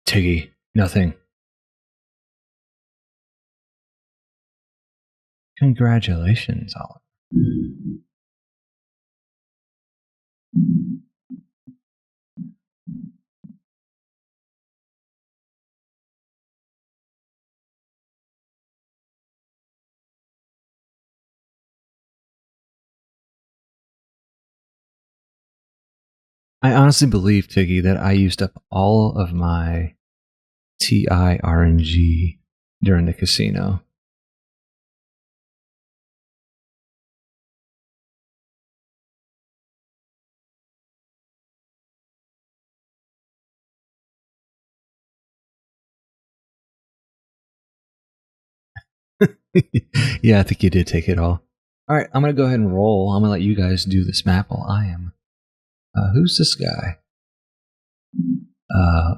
Tiggy, nothing. Congratulations, Oliver. I honestly believe, Tiggy, that I used up all of my TI RNG during the casino. Yeah, I think you did take it all. All right, I'm gonna go ahead and roll. I'm gonna let you guys do this map while I am. Who's this guy?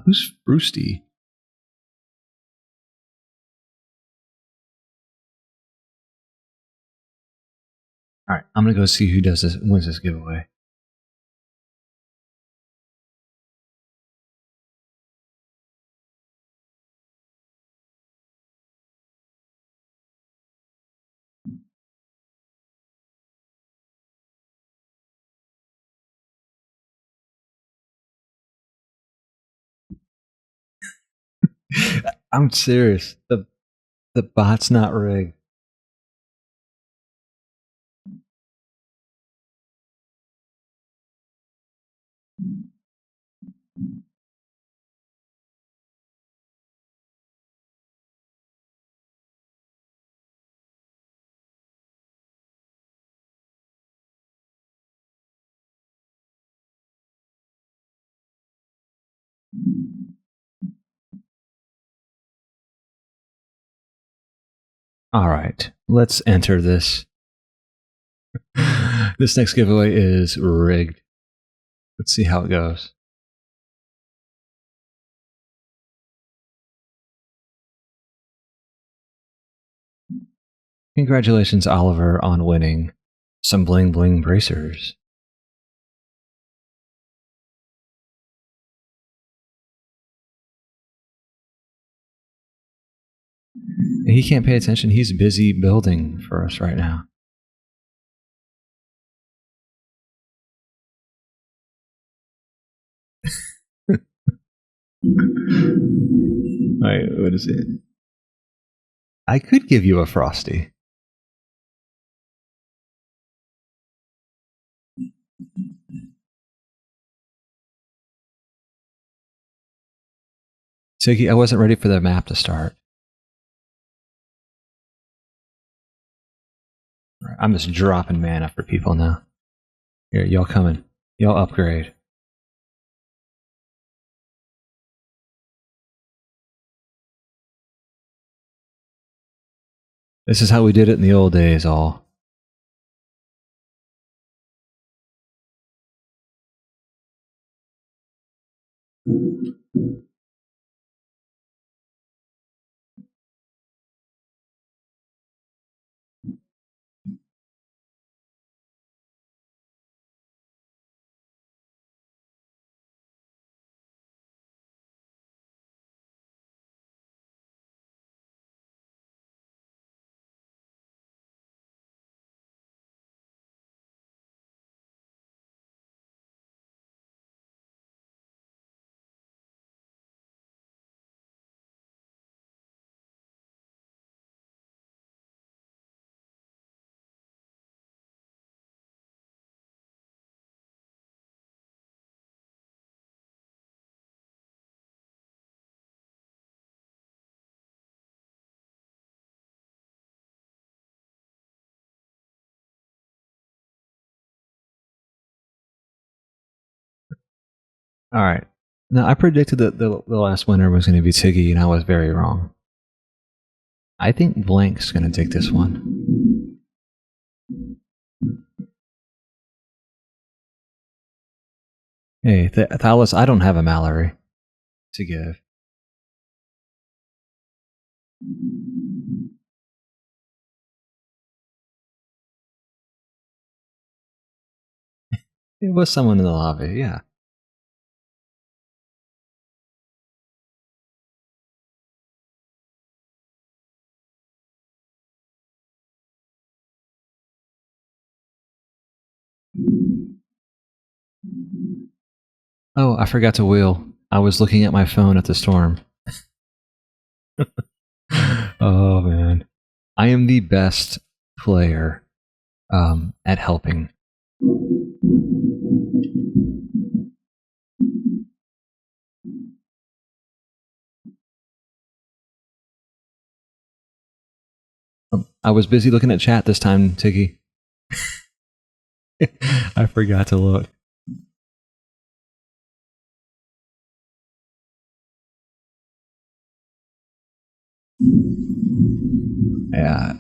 Who's Roosty? All right, I'm gonna go see who does this, wins this giveaway. I'm serious. The bot's not rigged. All right, let's enter this. This next giveaway is rigged. Let's see how it goes. Congratulations, Oliver, on winning some bling bling bracers. He can't pay attention. He's busy building for us right now. Wait, what is it? I could give you a Frosty. Siggy, I wasn't ready for the map to start. I'm just dropping mana for people now. Here, y'all coming. Y'all upgrade. This is how we did it in the old days, all. All right. Now, I predicted that the last winner was going to be Tiggy, and I was very wrong. I think Blank's going to take this one. Hey, Thalos, I don't have a Mallory to give. It was someone in the lobby, yeah. Oh, I forgot to wheel. I was looking at my phone at the storm. Oh, man. I am the best player at helping. I was busy looking at chat this time, Tiggy. I forgot to look. Yeah.